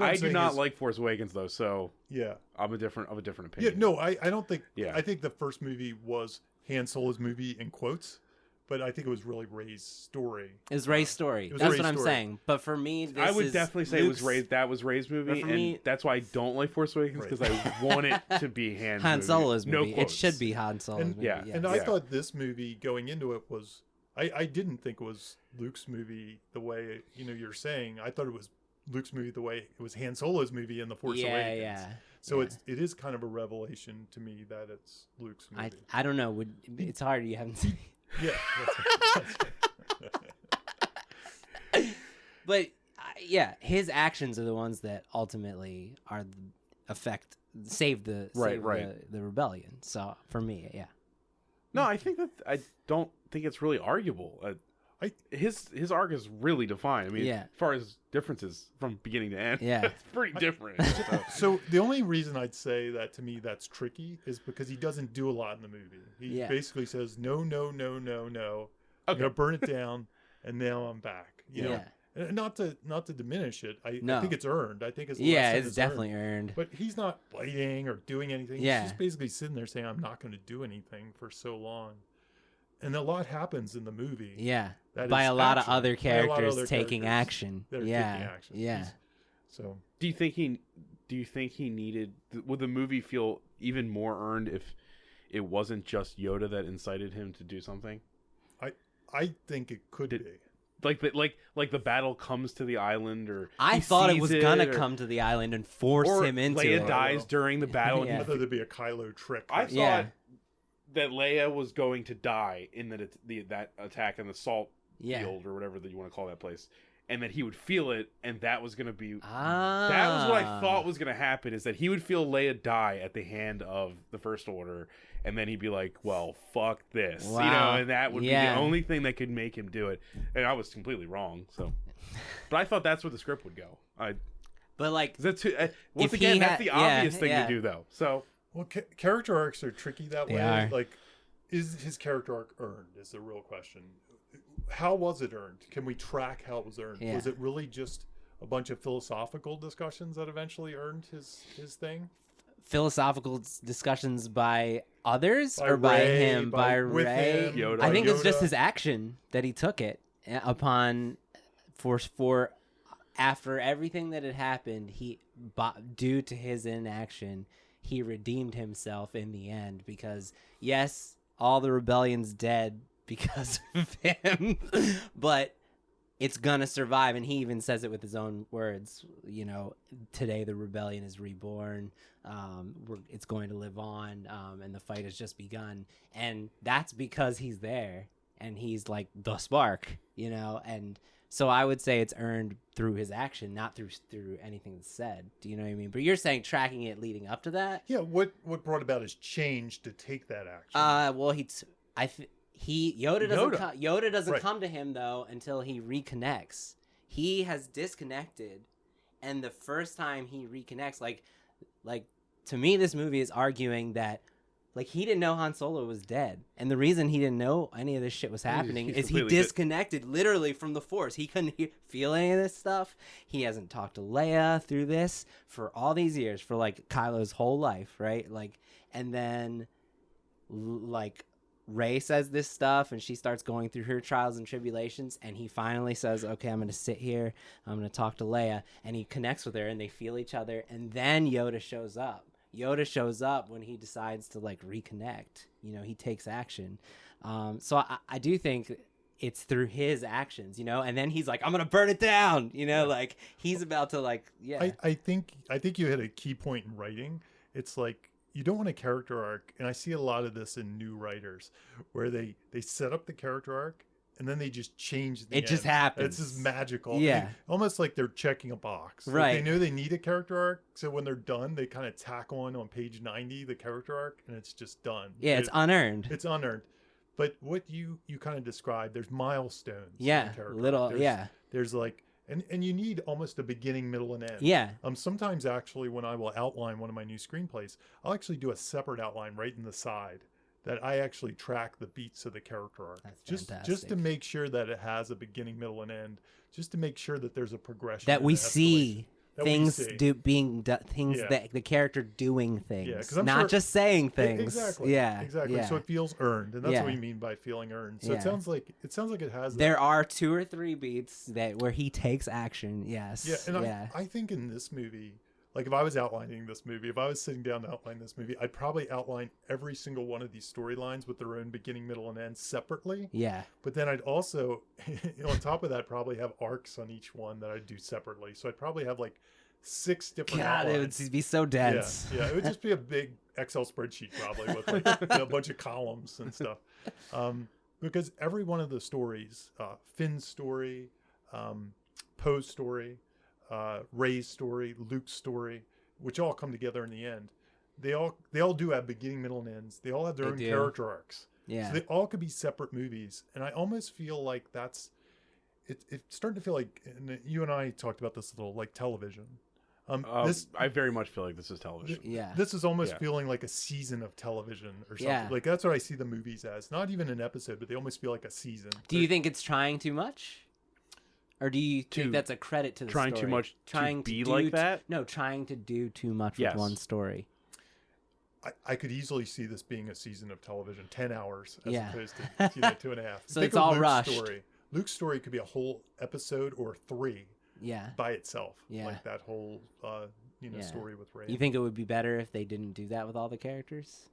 I do not like Force Awakens though, so yeah, I'm of a different opinion. Yeah. No, I don't think. Yeah. I think the first movie was Han Solo's movie in quotes, but I think it was really Rey's story. It was Rey's story. That's what I'm saying. But for me, I would definitely say Luke's... it was Rey's. That was Rey's movie, and that's why I don't like Force Awakens because I want it to be Han Solo's movie. No quotes. It should be Han Solo's movie. Yeah. And I thought this movie going into it was. I didn't think it was Luke's movie the way you're saying. I thought it was Luke's movie the way it was Han Solo's movie in The Force Awakens. Yeah. So it is kind of a revelation to me that it's Luke's movie. I don't know. It's hard. You haven't seen. Yeah. That's but his actions are the ones that ultimately are save the rebellion. So for me, yeah. No, I think that I don't think it's really arguable. His arc is really defined. I mean, as far as differences from beginning to end, it's pretty different. So the only reason I'd say that to me that's tricky is because he doesn't do a lot in the movie. He basically says no. Okay. I'm gonna burn it down, and now I'm back. You know, not to diminish it. I think it's earned. I think it's definitely earned. But he's not biting or doing anything. He's just basically sitting there saying, "I'm not going to do anything for so long." And a lot happens in the movie. Yeah, by a lot of other characters taking action. Taking action. Yeah. So, do you think he needed? Would the movie feel even more earned if it wasn't just Yoda that incited him to do something? I think it could be. Like the battle comes to the island, or I thought it was gonna come to the island and force him into Leia it. Leia dies during the battle. I thought there'd be a Kylo trick. I thought that Leia was going to die in that attack in the salt field or whatever that you want to call that place, and that he would feel it, and that was going to be that was what I thought was going to happen, is that he would feel Leia die at the hand of the First Order, and then he'd be like, well, fuck this. Wow. And that would be the only thing that could make him do it. And I was completely wrong. So, but I thought that's where the script would go. But like, that's the obvious thing to do, though. So, well, character arcs are tricky that way. Are. Like, is his character arc earned? Is the real question. How was it earned? Can we track how it was earned? Yeah. Was it really just a bunch of philosophical discussions that eventually earned his thing? Philosophical discussions by others or by him, by Rey? Yoda. I think it's just his action that he took it upon for after everything that had happened. Due to his inaction, he redeemed himself in the end, because yes, all the rebellion's dead because of him, but it's gonna survive, and he even says it with his own words. You know, today the rebellion is reborn. It's going to live on, and the fight has just begun. And that's because he's there, and he's like the spark. You know, and so I would say it's earned through his action, not through anything that's said. Do you know what I mean? But you're saying tracking it leading up to that. Yeah. What brought about his change to take that action? Well, Yoda doesn't come to him though until he reconnects. He has disconnected, and the first time he reconnects, like to me, this movie is arguing that like he didn't know Han Solo was dead, and the reason he didn't know any of this shit was happening is he disconnected literally from the Force. He couldn't feel any of this stuff. He hasn't talked to Leia through this for all these years, for like Kylo's whole life, right? Like, and then like Rey says this stuff, and she starts going through her trials and tribulations, and he finally says, okay, I'm going to sit here, I'm going to talk to Leia, and he connects with her, and they feel each other, and then Yoda shows up. Yoda shows up when he decides to like reconnect. You know, he takes action. So I do think it's through his actions, you know, and then he's like, I'm going to burn it down, you know, like he's about to like, yeah. I think you hit a key point in writing. It's like, you don't want a character arc, and I see a lot of this in new writers where they set up the character arc and then they just change the end. Just happens. It's just magical. Yeah. Almost like they're checking a box. Right. Like they know they need a character arc, so when they're done, they kind of tack on page 90 the character arc, and it's just done. Yeah, it's unearned. It's unearned. But what you kind of described, there's milestones. Yeah, There's like, and you need almost a beginning, middle, and end. Yeah. Sometimes actually when I will outline one of my new screenplays, I'll actually do a separate outline right in the side that I actually track the beats of the character arc. That's just to make sure that it has a beginning, middle, and end. Just to make sure that there's a progression. That we see. Things that the character doing things, not just saying things. Exactly. Exactly. Yeah. So it feels earned, and that's what we mean by feeling earned. So it sounds like it has. There are 2 or 3 beats where he takes action. Yes. Yeah, and I think in this movie, like if I was outlining this movie, if I was sitting down to outline this movie, I'd probably outline every single one of these storylines with their own beginning, middle, and end separately. Yeah. But then I'd also, on top of that, probably have arcs on each one that I'd do separately. So I'd probably have like 6 different outlines. It would be so dense. Yeah, it would just be a big Excel spreadsheet probably with like a bunch of columns and stuff. Because every one of the stories, Finn's story, Poe's story, Rey's story, Luke's story, which all come together in the end. They all do have beginning, middle, and ends. They all have their own character arcs. Yeah. So they all could be separate movies. And I almost feel like it's starting to feel like, and you and I talked about this a little, like television. I very much feel like this is television. Yeah. This is almost feeling like a season of television or something. Yeah. Like that's what I see the movies as. Not even an episode, but they almost feel like a season. Do you think it's trying too much? Or do you think that's a credit to the story? Trying too much to be like that? No, trying to do too much with one story. I could easily see this being a season of television, 10 hours as opposed to 2.5. So it's all rushed. Luke's story could be a whole episode or 3 by itself. Yeah. Like that whole story with Rey. You think it would be better if they didn't do that with all the characters?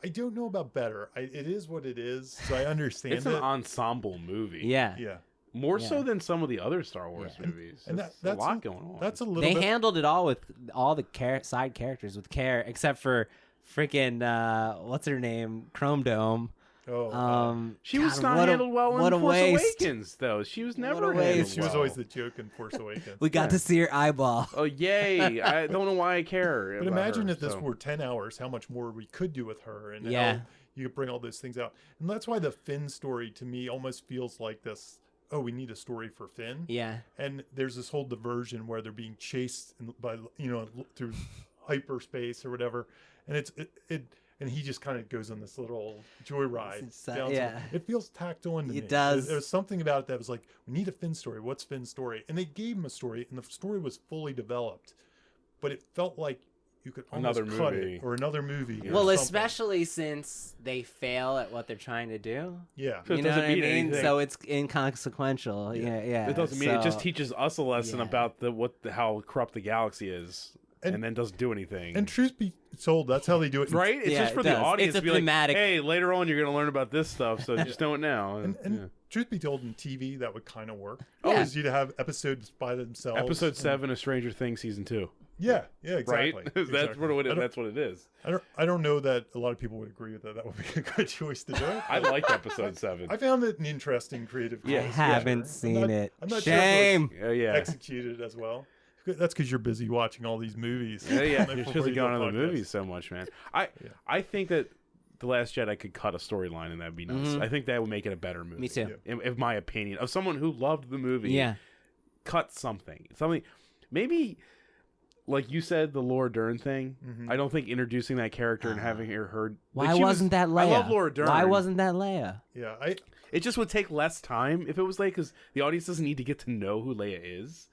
I don't know about better. It is what it is, so I understand It's an ensemble movie. Yeah. Yeah. More so than some of the other Star Wars movies. And that's a lot going on. That's a little They handled it all with all the side characters with care, except for freaking, what's her name? Chrome Dome. She was not handled well in Force Awakens, though. She was never handled well. She was always the joke in Force Awakens. We got to see her eyeball. Oh, yay. I don't know why I care. But imagine if this were 10 hours, how much more we could do with her and how you could bring all those things out. And that's why the Finn story, to me, almost feels like this. Oh, we need a story for Finn. Yeah. And there's this whole diversion where they're being chased by, through hyperspace or whatever. And and he just kind of goes on this little joyride. It feels tacked on to me. It does. There's something about it that was like, we need a Finn story. What's Finn's story? And they gave him a story, and the story was fully developed. But it felt like you could almost cut it or another movie. Yeah. Well, especially since they fail at what they're trying to do. Yeah. So you know what I mean? So it's inconsequential. Yeah. It doesn't mean it just teaches us a lesson about how corrupt the galaxy is. and then doesn't do anything. And truth be told, that's how they do it. Right? It's just for the audience it's a to be thematic. like, hey, later on you're going to learn about this stuff, so just know it now. And truth be told, in TV, that would kind of work. Yeah. Is you to have episodes by themselves. Episode 7 of Stranger Things season 2. Yeah, exactly. Right? That's what it is. I don't know that a lot of people would agree with that. That would be a good choice to do it. I liked episode 7. I found it an interesting creative choice. I haven't seen it. I'm not Shame. Sure if it was executed as well. That's because you're busy watching all these movies. Yeah. You're just going on the movies so much, man. I think that The Last Jedi could cut a storyline, and that'd be nice. Mm-hmm. I think that would make it a better movie. Me too. In my opinion, of someone who loved the movie. Yeah. Cut something. Maybe, like you said, the Laura Dern thing. Mm-hmm. I don't think introducing that character and having her heard. Why wasn't that Leia? I love Laura Dern. Why wasn't that Leia? Yeah, It just would take less time if it was Leia, because the audience doesn't need to get to know who Leia is.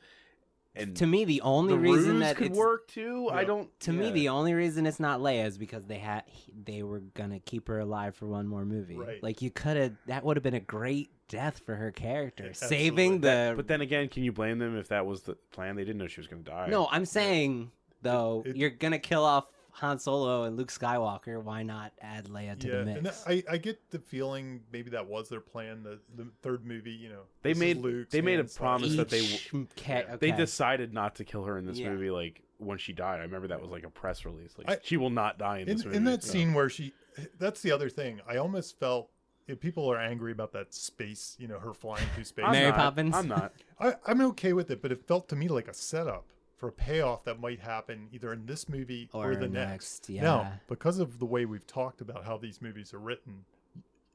And to me, the only the reason ruse that could work too. Yeah. I don't. To me, the only reason it's not Leia is because they were gonna keep her alive for one more movie. Right. Like that would have been a great death for her character, Yeah, saving the. But then again, can you blame them if that was the plan? They didn't know she was going to die. No, I'm saying though, you're gonna kill off Han Solo and Luke Skywalker. Why not add Leia to the mix? And I get the feeling maybe that was their plan. The third movie, they made a promise that they okay. decided not to kill her in this movie. Like when she died, I remember that was like a press release. Like she will not die in this movie. In that scene where that's the other thing. I almost felt people are angry about that space. Her flying through space. Mary Poppins. I'm not. I'm okay with it, but it felt to me like a setup for a payoff that might happen either in this movie or the next. Yeah. Now, because of the way we've talked about how these movies are written,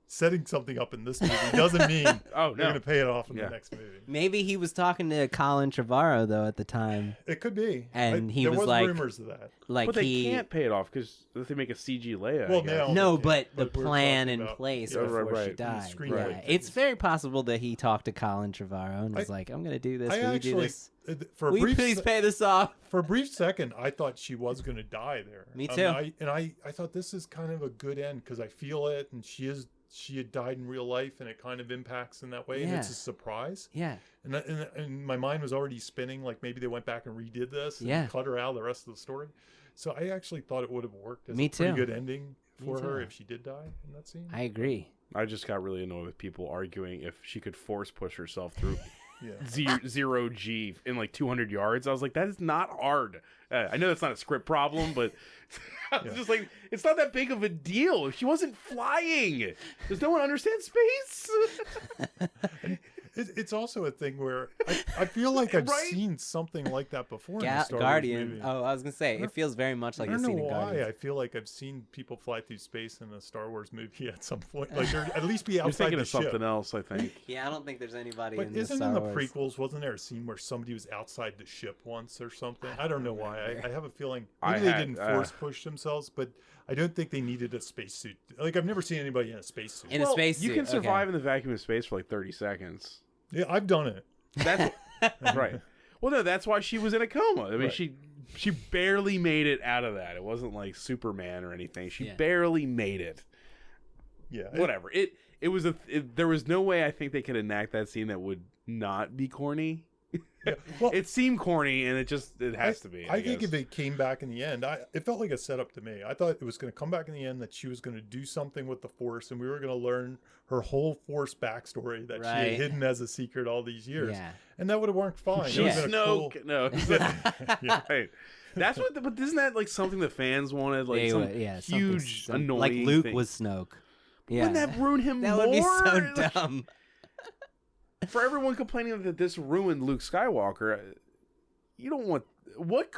setting something up in this movie doesn't mean they're going to pay it off in the next movie. Maybe he was talking to Colin Trevorrow though at the time. It could be, and there was like rumors of that. Like but they can't pay it off because if they make a CG Leia. Well, no, but the plan in place before she died. It's very possible that he talked to Colin Trevorrow and was like, "I'm going to do this. Will you do this? Will you please pay this off?" For a brief second, I thought she was going to die there. Me too. I thought this is kind of a good end because I feel it, and she had died in real life, and it kind of impacts in that way, and it's a surprise. Yeah. And my mind was already spinning, like maybe they went back and redid this and cut her out of the rest of the story. So I actually thought it would have worked as a pretty good ending for her if she did die in that scene. I agree. I just got really annoyed with people arguing if she could force push herself through zero G in like 200 yards. I was like, that is not hard. I know that's not a script problem, but I was just like, it's not that big of a deal. She wasn't flying. Does no one understand space? It's also a thing where I feel like I've seen something like that before in the Star Guardian. Wars movie. Oh, I was gonna say it feels very much like a scene in Guardian. I don't know why. I feel like I've seen people fly through space in a Star Wars movie at some point. Like, or at least be outside You're thinking the of ship. something else, I think. Yeah, I don't think there's anybody But in the isn't Star in the Wars. prequels? Wasn't there a scene where somebody was outside the ship once or something? I don't know why. I have a feeling maybe they didn't force push themselves, but I don't think they needed a spacesuit. Like I've never seen anybody in a spacesuit. In a spacesuit, you can survive in the vacuum of space for like 30 seconds. Yeah, I've done it. That's right. Well, no, that's why she was in a coma. I mean, she barely made it out of that. It wasn't like Superman or anything. She barely made it. Yeah. Whatever. It was there was no way I think they could enact that scene that would not be corny. Yeah. Well, it seemed corny, and it has to be. I think if it came back in the end, it felt like a setup to me. I thought it was going to come back in the end that she was going to do something with the Force, and we were going to learn her whole Force backstory that she had hidden as a secret all these years. Yeah. And that would have worked fine. Snoke. No. Right. That's what. But isn't that like something the fans wanted? Like huge, annoying. Like Luke thing. was Snoke. Yeah. Wouldn't that ruin him more? That would be so dumb. For everyone complaining that this ruined Luke Skywalker, you don't want what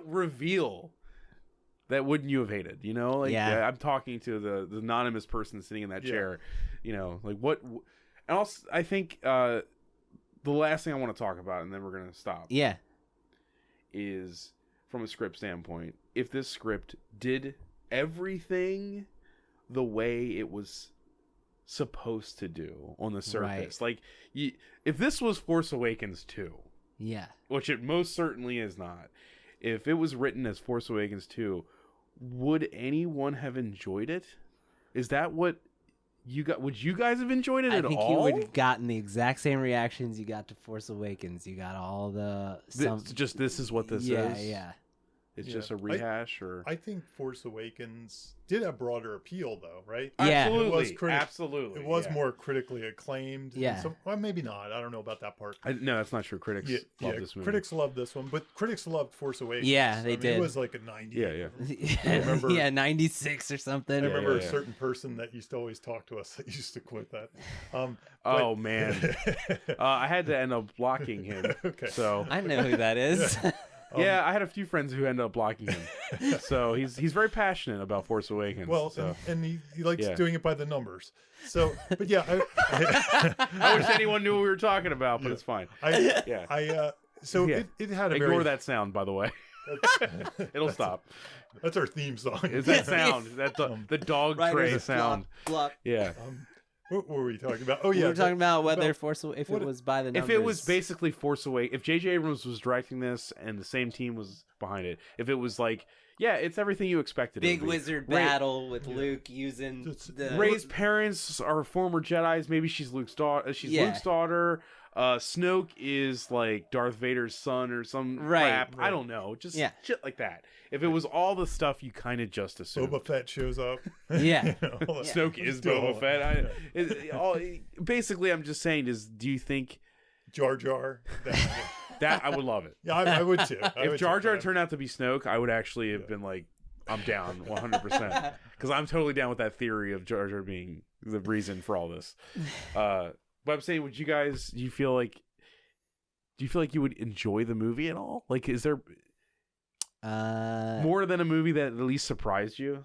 reveal that wouldn't you have hated? You know, like I'm talking to the anonymous person sitting in that chair. You know, like what? And also, I think the last thing I want to talk about, and then we're gonna stop. Yeah, is from a script standpoint, if this script did everything the way it was supposed to do on the surface, like if this was Force Awakens 2, which it most certainly is not, if it was written as Force Awakens 2, would anyone have enjoyed it? Is that what you got? Would you guys have enjoyed it at all? I think you would have gotten the exact same reactions you got to Force Awakens. You got all the this is what this is. Yeah. It's just a rehash, or I think Force Awakens did have broader appeal, though, right? Yeah. Absolutely. It was more critically acclaimed. Yeah. Well, maybe not. I don't know about that part. No, that's not true. Critics love this movie. Critics loved this one, but critics loved Force Awakens. Yeah, they did. It was like a 90. Yeah. I remember, 96 or something. I remember a certain person that used to always talk to us that used to quote that. Oh man, I had to end up blocking him. Okay. So I know who that is. yeah, I had a few friends who ended up blocking him. So he's very passionate about Force Awakens. Well, so. and he likes doing it by the numbers. So, but yeah, I wish anyone knew what we were talking about, but it's fine. So it had a ignore that sound, by the way. It'll stop. That's our theme song. Is that sound? Is that the dog tray sound? Block. Yeah. What were we talking about? Oh yeah, we were talking about whether it was by the numbers. If it was basically Force Awakens, if J.J. Abrams was directing this and the same team was behind it, if it was like, yeah, it's everything you expected. Big wizard battle with Luke using Rey's parents are former Jedis. Maybe she's Luke's daughter. Luke's daughter. Snoke is like Darth Vader's son or some crap. I don't know. Just shit like that. If it was all the stuff you kind of just assumed. Boba Fett shows up. Yeah. Snoke is Boba Fett. Basically, I'm just saying do you think Jar Jar? That I would love it. Yeah, I would too. If Jar Jar turned out to be Snoke, I would actually have been like, I'm down 100%. Because I'm totally down with that theory of Jar Jar being the reason for all this. But I'm saying, do you feel like you would enjoy the movie at all? Like, is there more than a movie that at least surprised you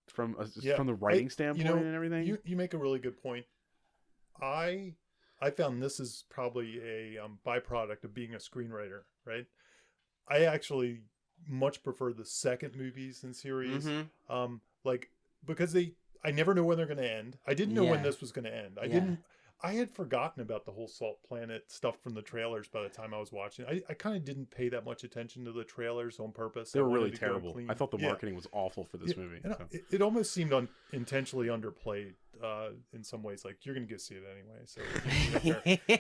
from the writing standpoint and everything? You make a really good point. I found this is probably a byproduct of being a screenwriter, right? I actually much prefer the second movies in series, because I never know when they're going to end. I didn't know when this was going to end. I had forgotten about the whole Salt Planet stuff from the trailers by the time I was watching. I kind of didn't pay that much attention to the trailers on purpose. They were really terrible. I thought the marketing was awful for this movie. So. It almost seemed intentionally underplayed in some ways. Like, you're going to go see it anyway.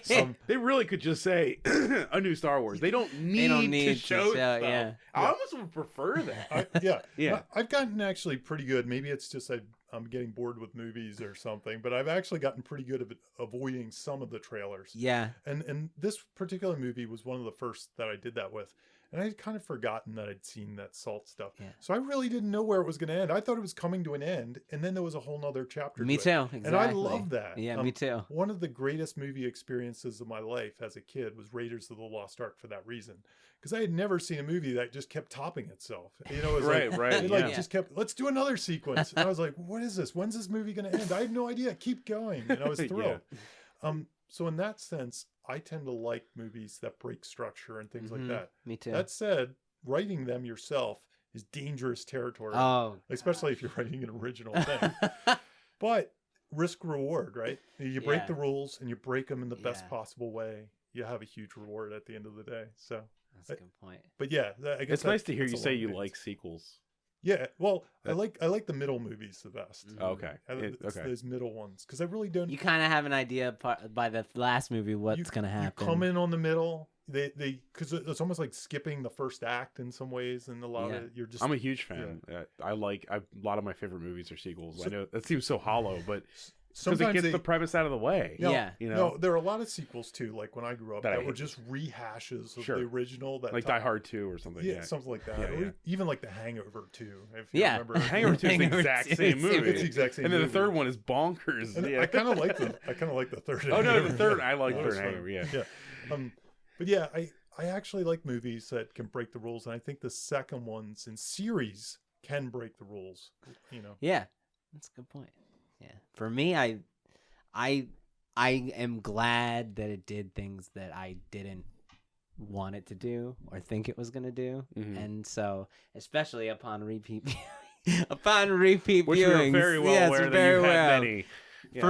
So they really could just say a new Star Wars. They don't need to show stuff. Yeah. I almost would prefer that. I've gotten actually pretty good. Maybe it's just I'm getting bored with movies or something, but I've actually gotten pretty good at avoiding some of the trailers. Yeah. And this particular movie was one of the first that I did that with. And I had kind of forgotten that I'd seen that salt stuff. Yeah. So I really didn't know where it was going to end. I thought it was coming to an end, and then there was a whole nother chapter. Me too, exactly. And I love that. Yeah, me too. One of the greatest movie experiences of my life as a kid was Raiders of the Lost Ark for that reason. Because I had never seen a movie that just kept topping itself. It was just kept, let's do another sequence. And I was like, what is this? When's this movie going to end? I have no idea. Keep going. And I was thrilled. So in that sense, I tend to like movies that break structure and things like that. Me too. That said, writing them yourself is dangerous territory. Especially if you're writing an original thing. But risk reward, right? You break the rules and you break them in the best possible way. You have a huge reward at the end of the day. So that's a good point. But yeah, I guess it's nice to hear you say you like sequels. Yeah, well, I like the middle movies the best. Okay, those middle ones, because I really don't. You kind of have an idea by the last movie what's going to happen. You come in on the middle. They because it's almost like skipping the first act in some ways, and a lot of you're just. I'm a huge fan. A lot of my favorite movies are sequels. I know that seems so hollow, but. Because it gets the premise out of the way. No, there are a lot of sequels too. Like when I grew up, that were just rehashes of the original. That like Die Hard 2 or something. Yeah, something like that. Or even like The Hangover 2. If you remember. Hangover 2 is the exact same movie. It's the exact same. And then the third one is bonkers. And I kind of like the third. Oh no, the third. I like third Hangover. Yeah. But yeah, I actually like movies that can break the rules, and I think the second ones in series can break the rules. Yeah, that's a good point. Yeah, for me, I am glad that it did things that I didn't want it to do or think it was going to do, and so especially upon repeat viewings, which you're very well aware that you've had many. Yeah.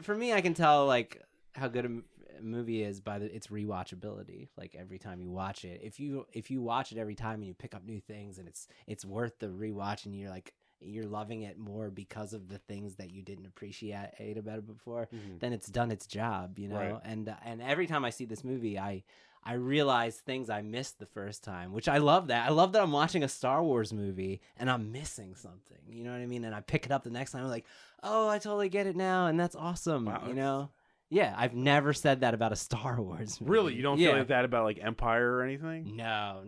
For me, I can tell like how good a movie is by its rewatchability. Like every time you watch it, if you watch it every time and you pick up new things, and it's worth the rewatch, and you're loving it more because of the things that you didn't appreciate about it before, then it's done its job, Right. And every time I see this movie, I I realize things I missed the first time, which I love that. I love that I'm watching a Star Wars movie and I'm missing something. You know what I mean? And I pick it up the next time. I'm like, oh, I totally get it now. And that's awesome. Wow, you know? Yeah, I've never said that about a Star Wars movie. Really? You don't feel like that about like Empire or anything? No.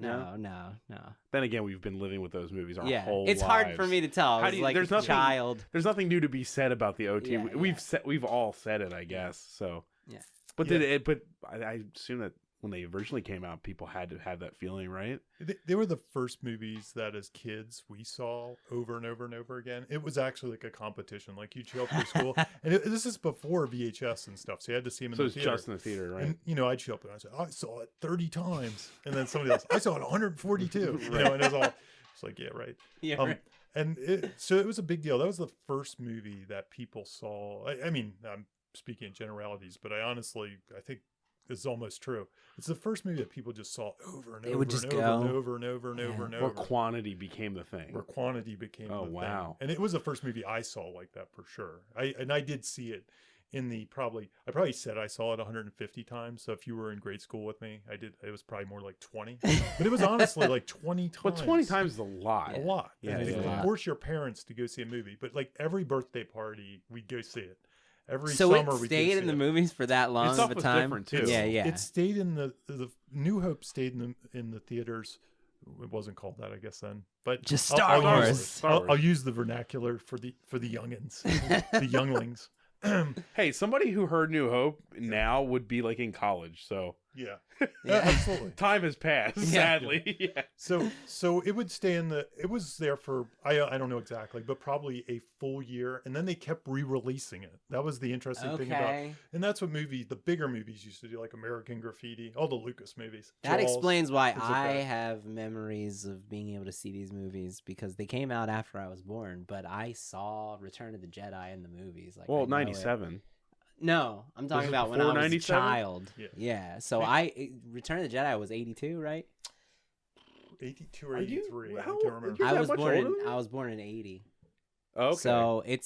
Then again, we've been living with those movies our whole it's lives. hard for me to tell. How do you, like there's a nothing, child. There's nothing new to be said about the OT. Yeah, We've all said it, I guess. So yeah. But I assume that when they originally came out, people had to have that feeling, right? They were the first movies that, as kids, we saw over and over and over again. It was actually like a competition. Like you'd show up for school, and this is before VHS and stuff, so you had to see them in the theater. So it's just in the theater, right? And I'd show up and I said, I saw it 30 times, and then somebody else, I saw it 142. And it was all, it's like, yeah, right. Yeah, right. And so it was a big deal. That was the first movie that people saw. I mean, I'm speaking in generalities, but I think it's almost true. It's the first movie that people just saw over and over and over. Where quantity became the thing. Oh, wow. And it was the first movie I saw like that for sure. I did see it in I probably said I saw it 150 times. So if you were in grade school with me, it was probably more like 20. But it was honestly like 20 times. But 20 times is a lot. A lot. Yeah, and they force your parents to go see a movie. But like every birthday party, we'd go see it. Every summer it stayed in the movies for that long of a time. Different too. Yeah. It stayed in the New Hope stayed in the theaters. It wasn't called that, I guess, then. But just Star Wars. I'll use the vernacular for the youngins, the younglings. Hey, somebody who heard New Hope now would be like in college. So yeah, absolutely. Time has passed, sadly. Yeah. So it would stay it was there for I don't know exactly, but probably a full year, and then they kept re-releasing it. That was the interesting thing about, and that's what the bigger movies used to do, like American Graffiti, all the Lucas movies. That explains why I have memories of being able to see these movies, because they came out after I was born, but I saw Return of the Jedi in the movies. Like, well, 97. No, I'm talking about when I was a child. Yeah. So Return of the Jedi was 82, right? 82 or 83. I can't remember. I was born in 80. Oh, okay.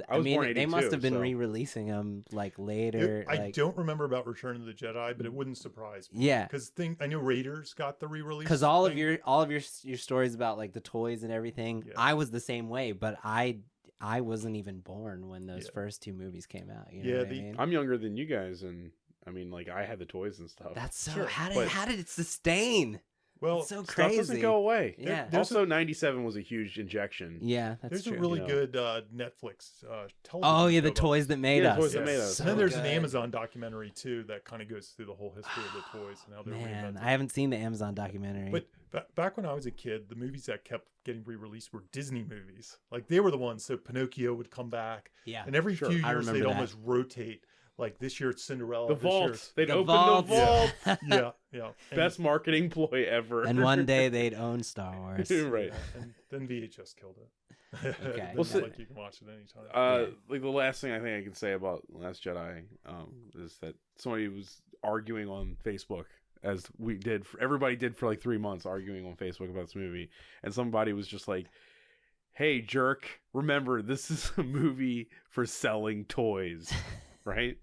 I mean, they must have been re-releasing them like later. I don't remember about Return of the Jedi, but it wouldn't surprise me. Yeah, because I know Raiders got the re-release. Because all of your stories about like the toys and everything, I was the same way, but I wasn't even born when those first two movies came out. You know what I mean? I'm younger than you guys, and I mean, like, I had the toys and stuff. That's so. How did it sustain? Well, it's so crazy. Stuff doesn't go away. Yeah. Also, 97 was a huge injection. Yeah, that's true. There's a really good Netflix television. Oh yeah, the toys that made us. Toys that made us. And then there's an Amazon documentary too that kind of goes through the whole history of the toys and how they're reinvented. I haven't seen the Amazon documentary. But back when I was a kid, the movies that kept getting re-released were Disney movies. Like, they were the ones. So Pinocchio would come back. Yeah. And every few years they'd almost rotate. Like, this year it's Cinderella. The vault. They'd open the vault. Yeah. Best marketing ploy ever. And one day they'd own Star Wars. Right. Yeah. And then VHS killed it. Okay. Well, like, you can watch it anytime. Like, the last thing I think I can say about Last Jedi is that somebody was arguing on Facebook, as everybody did for like 3 months, arguing on Facebook about this movie, and somebody was just like, hey, jerk, remember, this is a movie for selling toys. Right?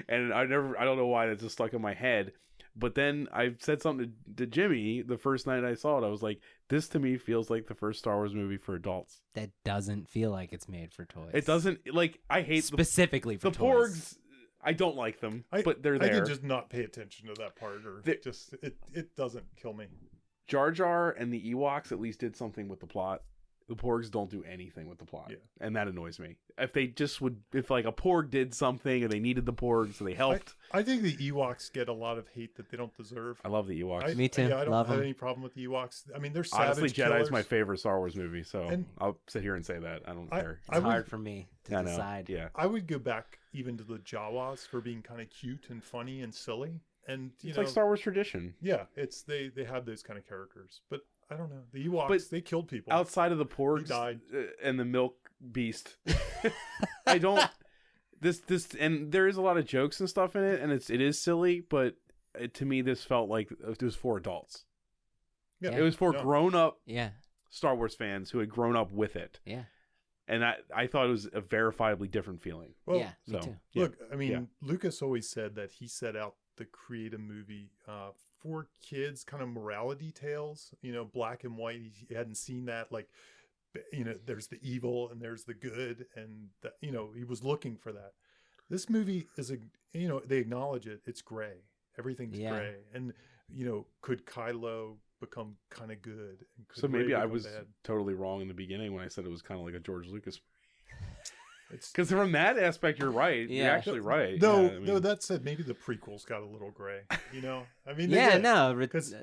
And I don't know why that's just stuck in my head, but then I said something to Jimmy the first night I saw it. I was like, this to me feels like the first Star Wars movie for adults. That doesn't feel like it's made for toys. It doesn't. Like, I hate specifically for the toys. Porgs. I don't like them, but they're there. I can just not pay attention to that part, or it doesn't kill me. Jar Jar and the Ewoks at least did something with the plot. The Porgs don't do anything with the plot, and that annoys me. If they just if like a Porg did something and they needed the Porgs, so they helped. I think the Ewoks get a lot of hate that they don't deserve. I love the Ewoks. Me too. I don't have any problem with the Ewoks. I mean, they're savage honestly, killers. Jedi's my favorite Star Wars movie, so I'll sit here and say that. I don't care. It's hard for me to decide. Yeah, I would go back even to the Jawas for being kind of cute and funny and silly, and it's like Star Wars tradition. Yeah, it's they have those kind of characters, but I don't know. The Ewoks, they killed people. Outside of the Porgs and the Milk Beast, I don't. This and there is a lot of jokes and stuff in it, and it is silly, but to me, this felt like it was for adults. Yeah, it was for grown up. Star Wars fans who had grown up with it. Yeah. And I thought it was a verifiably different feeling. Well, me too. Look, I mean, Lucas always said that he set out to create a movie for kids kind of morality tales, black and white. He hadn't seen that, like, there's the evil and there's the good, and he was looking for that. This movie is they acknowledge it. It's gray. Everything's gray. And could Kylo become kind of good? So maybe I was totally wrong in the beginning when I said it was kind of like a George Lucas. Because from that aspect, you're right. Yeah. You're actually right. No, that said, maybe the prequels got a little gray. I mean, because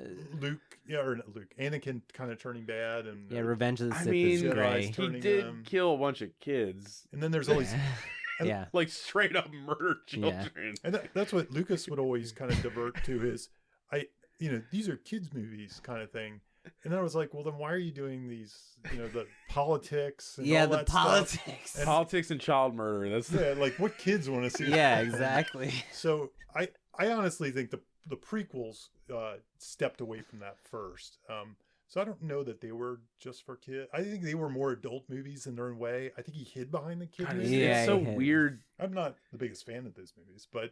Anakin kind of turning bad, and Revenge of the Sith is gray. He did kill a bunch of kids, and then there's always like straight up murder children. And that's what Lucas would always kind of divert to his, these are kids movies kind of thing. And then I was like, well, then why are you doing these, the politics and all that politics. Stuff? Politics and child murder. That's like what kids want to see. Yeah, exactly. So I honestly think the prequels stepped away from that first. So I don't know that they were just for kids. I think they were more adult movies in their own way. I think he hid behind the kids movies. It's so weird. I'm not the biggest fan of those movies, but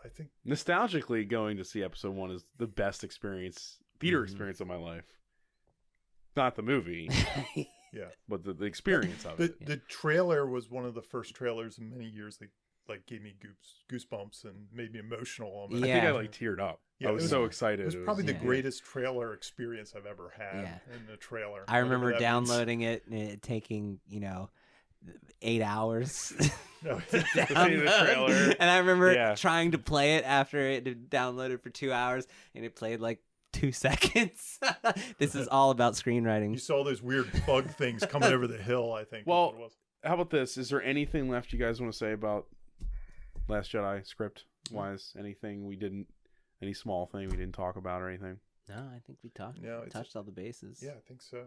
I think nostalgically going to see episode 1 is the best theater experience of my life. Not the movie, but the experience of it. The trailer was one of the first trailers in many years that like gave me goosebumps and made me emotional almost. I think I like teared up. I was so excited. It was probably the greatest trailer experience I've ever had in the trailer. I remember downloading it and it taking 8 hours to download. The trailer. And I remember trying to play it after it had downloaded for 2 hours, and it played like 2 seconds. This is all about screenwriting. You saw those weird bug things coming over the hill, I think. Well, how about this? Is there anything left you guys want to say about Last Jedi script wise? Anything any small thing we didn't talk about or anything? No, I think we touched all the bases. Yeah, I think so.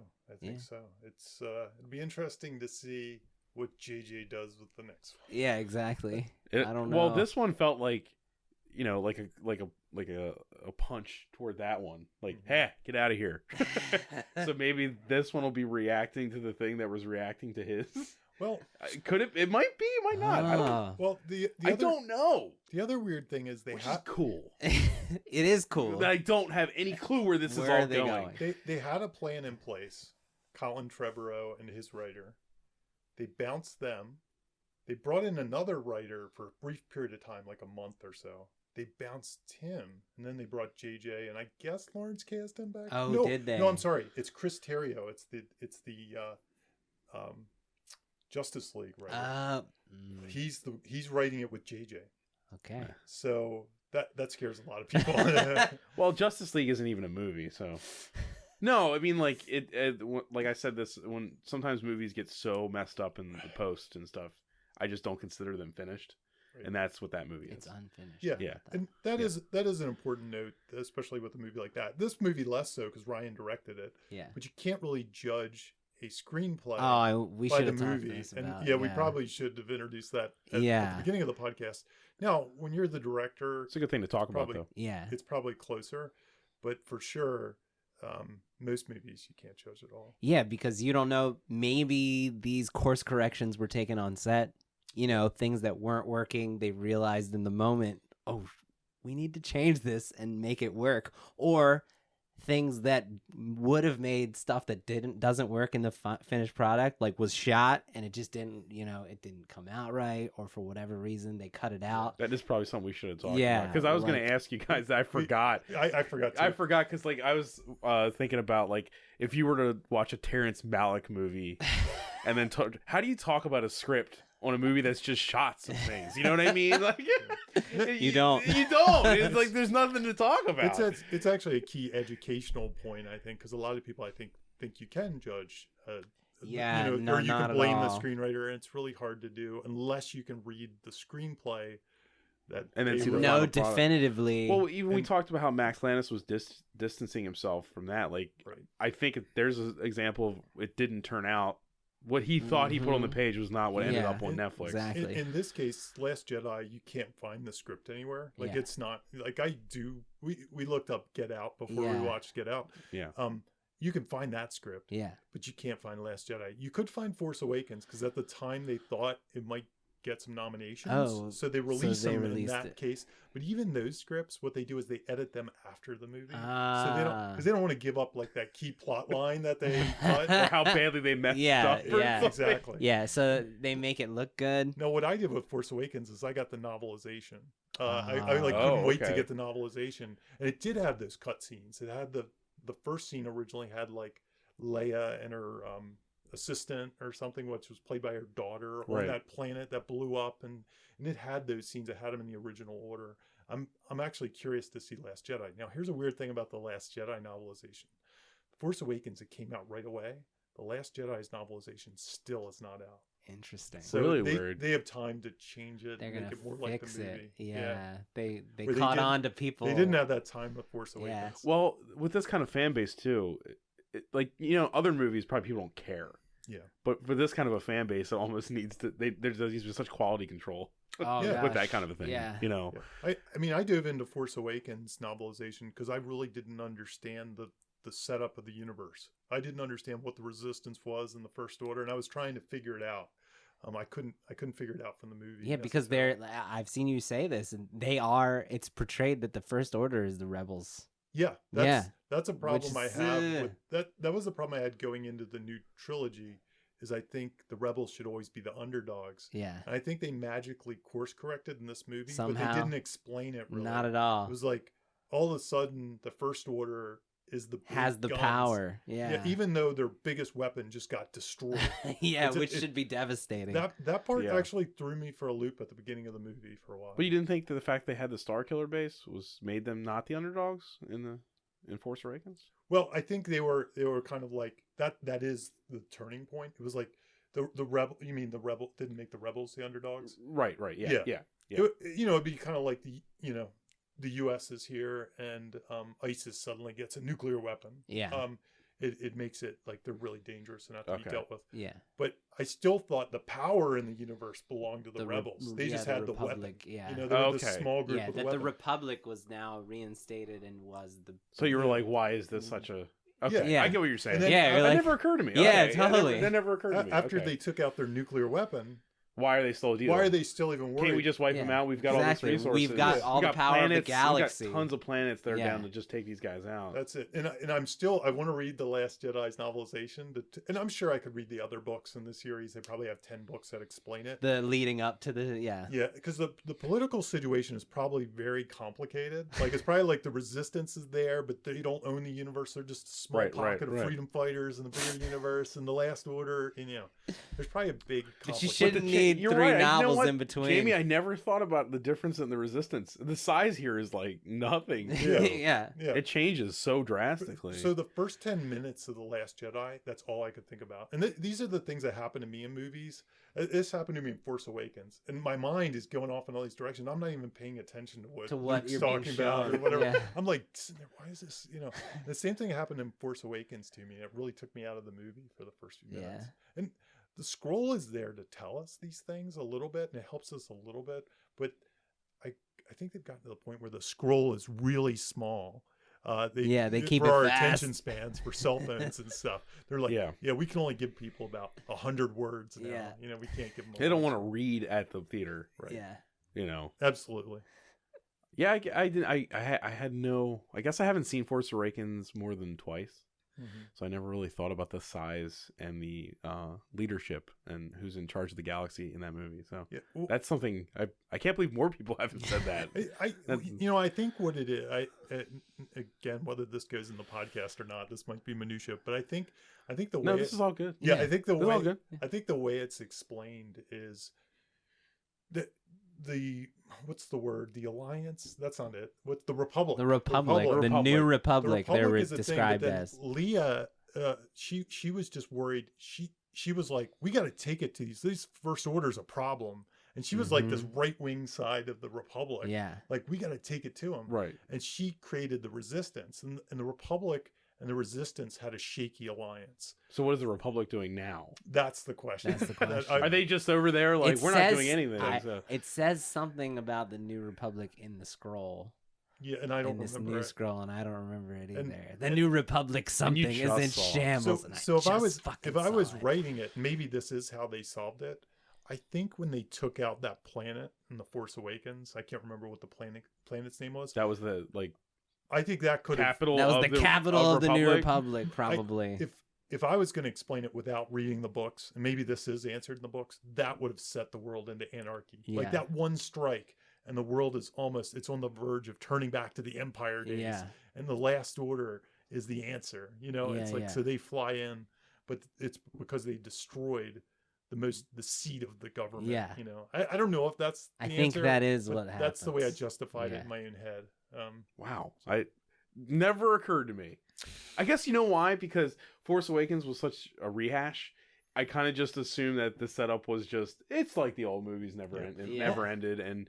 It's it'll be interesting to see what JJ does with the next one. Yeah, exactly. I don't know. Well, this one felt like a punch toward that one. Like, hey, get out of here. So maybe this one will be reacting to the thing that was reacting to his. Well, could it? It might be. It might not. I don't know. Well, I don't know. The other weird thing is Which is cool. It is cool. I don't have any clue where this is all going. They had a plan in place. Colin Trevorrow and his writer. They bounced them. They brought in another writer for a brief period of time, like a month or so. They bounced him, and then they brought JJ, and I guess Lawrence cast him back. Oh, did they? No, I'm sorry. It's Chris Terrio. It's the Justice League writer. He's writing it with JJ. Okay. So that scares a lot of people. Well, Justice League isn't even a movie, so. No, I mean, like like I said this, when sometimes movies get so messed up in the post and stuff, I just don't consider them finished. And that's what that movie is. It's unfinished. Yeah. And that is an important note, especially with a movie like that. This movie less so because Rian directed it. Yeah. But you can't really judge a screenplay we by should the have movie. This and about, we probably should have introduced that at the beginning of the podcast. Now, when you're the director, it's a good thing to talk about, though. Yeah. It's probably closer, but for sure, most movies you can't judge at all. Yeah, because you don't know. Maybe these course corrections were taken on set. Things that weren't working, they realized in the moment, oh, we need to change this and make it work. Or things that would have made stuff that doesn't work in the finished product, like was shot and it just didn't, it didn't come out right, or for whatever reason they cut it out. That is probably something we should have talked about. Because I was going to ask you guys, I forgot. I forgot too. I forgot because I was thinking about if you were to watch a Terrence Malick movie and then how do you talk about a script on a movie that's just shots of things? You know what I mean? You don't. It's like there's nothing to talk about. It's actually a key educational point, I think, because a lot of people, I think you can judge. Or you can blame the screenwriter, and it's really hard to do unless you can read the screenplay. And then see the final definitively. Well, even we talked about how Max Landis was distancing himself from that. I think there's an example of it didn't turn out. What he thought he put on the page was not what ended up on Netflix. Exactly. In this case, Last Jedi, you can't find the script anywhere. It's not I do. We looked up Get Out before we watched Get Out. Yeah. You can find that script. Yeah. But you can't find Last Jedi. You could find Force Awakens because at the time they thought it might get some nominations. Oh, so they release them in that it. case. But even those scripts, what they do is they edit them after the movie. So Ah. they don't, because they don't want to give up like that key plot line that they cut. Or how badly they messed up. Yeah. Exactly. Yeah, so they make it look good. No, what I did with Force Awakens is I got the novelization. I like couldn't wait to get the novelization, and it did have those cut scenes. It had the first scene originally had like Leia and her assistant or something, which was played by her daughter on that planet that blew up, and it had those scenes. It had them in the original order. I'm actually curious to see Last Jedi. Now, here's a weird thing about the Last Jedi novelization. Force Awakens, it came out right away. The Last Jedi's novelization still is not out. Interesting. So really weird. They have time to change it. They're and gonna make it more fix like the movie. it. Yeah. They Where caught on to people. They didn't have that time with Force Awakens. Yeah. Well, with this kind of fan base too, like other movies probably people don't care. Yeah. But for this kind of a fan base, it almost needs to. There's such quality control. Oh, Yeah. With that kind of a thing. Yeah. Yeah. I mean, I dove into Force Awakens novelization because I really didn't understand the setup of the universe. I didn't understand what the Resistance was in the First Order, and I was trying to figure it out. I couldn't figure it out from the movie. Yeah, because I've seen you say this, and it's portrayed that the First Order is the rebels. Yeah, that's a problem I have is, with that. That was the problem I had going into the new trilogy. Is I think the rebels should always be the underdogs. Yeah, and I think they magically course corrected in this movie, somehow. but they didn't explain it really. Not at all. It was like all of a sudden the First Order is has the guns. Power. Yeah, even though their biggest weapon just got destroyed. Yeah, which should be devastating. That part actually threw me for a loop at the beginning of the movie for a while. But you didn't think that the fact they had the Star Killer base made them not the underdogs in Force Awakens? Well, I think they were kind of like that. That is the turning point. It was like the rebel. You mean the rebel didn't make the rebels the underdogs? Right. Yeah. It'd be kind of like the U.S. is here and ISIS suddenly gets a nuclear weapon. Yeah. It makes it like they're really dangerous and have to be dealt with. Yeah. But I still thought the power in the universe belonged to the rebels. They just had the weapon. Yeah. They were this small group with a weapon. The Republic was now reinstated and was the... So you were like, why is this such a... Okay, yeah. I get what you're saying. Then, that never occurred to me. Yeah, totally. That never occurred to me. After they took out their nuclear weapon... Why are they still dealing? Why are they still even worried? Can't we just wipe them out? We've got all these resources. We've got all the power of the galaxy. We've got tons of planets that are down to just take these guys out. That's it. And I want to read The Last Jedi's novelization. And I'm sure I could read the other books in the series. They probably have 10 books that explain it. The leading up to the, Yeah, because the political situation is probably very complicated. Like, it's probably like the Resistance is there, but they don't own the universe. They're just a small pocket of freedom fighters in the bigger universe and the Last Order. And, there's probably a big conflict. You shouldn't need three novels in between. Jamie, I never thought about the difference in the Resistance. The size here is like nothing. Yeah. It changes so drastically. So the first 10 minutes of The Last Jedi, that's all I could think about. And these are the things that happen to me in movies. This happened to me in Force Awakens. And my mind is going off in all these directions. I'm not even paying attention to what Luke's you're talking about or whatever. Yeah. I'm like, sitting there, why is this? The same thing happened in Force Awakens to me. It really took me out of the movie for the first few minutes. And the scroll is there to tell us these things a little bit, and it helps us a little bit. But I think they've gotten to the point where the scroll is really small. They keep it for our fast. attention spans for cell phones and stuff. They're like, we can only give people about 100 words now. We can't give them. They don't want to read at the theater, right? Yeah. Absolutely. Yeah, I had no. I guess I haven't seen Force Awakens more than twice. Mm-hmm. So I never really thought about the size and the leadership and who's in charge of the galaxy in that movie. So that's something I can't believe more people haven't said that. I think what it is, again, whether this goes in the podcast or not, this might be minutia, but I think the way this is all good. Yeah, I think the way it's explained is that the what's the word? The Alliance? That's not it. What's the Republic? The Republic. The new Republic. They were described as. Leia, she was just worried. She was like, we got to take it to these First Order's a problem, and she was like this right wing side of the Republic. Yeah, like we got to take it to them. Right. And she created the Resistance, and the Republic and the Resistance had a shaky alliance. So what is the Republic doing now? That's the question. Are they just over there like we're not doing anything? It says something about the New Republic in the scroll. Yeah, and I don't remember this new scroll, and I don't remember it either. The New Republic something is in shambles. So if I was writing it, maybe this is how they solved it. I think when they took out that planet in The Force Awakens, I can't remember what the planet's name was. That was the like I think that could have capital. That was of the capital of the New Republic. Republic, probably. If I was going to explain it without reading the books, and maybe this is answered in the books, that would have set the world into anarchy. Yeah. Like that one strike, and the world is it's on the verge of turning back to the Empire days. Yeah. And the Last Order is the answer. You know, Yeah, it's like, yeah. so they fly in, but it's because they destroyed the seat of the government. Yeah. You know, I don't know if that's the I think answer, that is but what happens. that's the way I justified it Yeah. in my own head. Wow, I never occurred to me. I guess you know why? Because Force Awakens was such a rehash. I kind of just assumed that the setup was just it's like the old movies never ended, and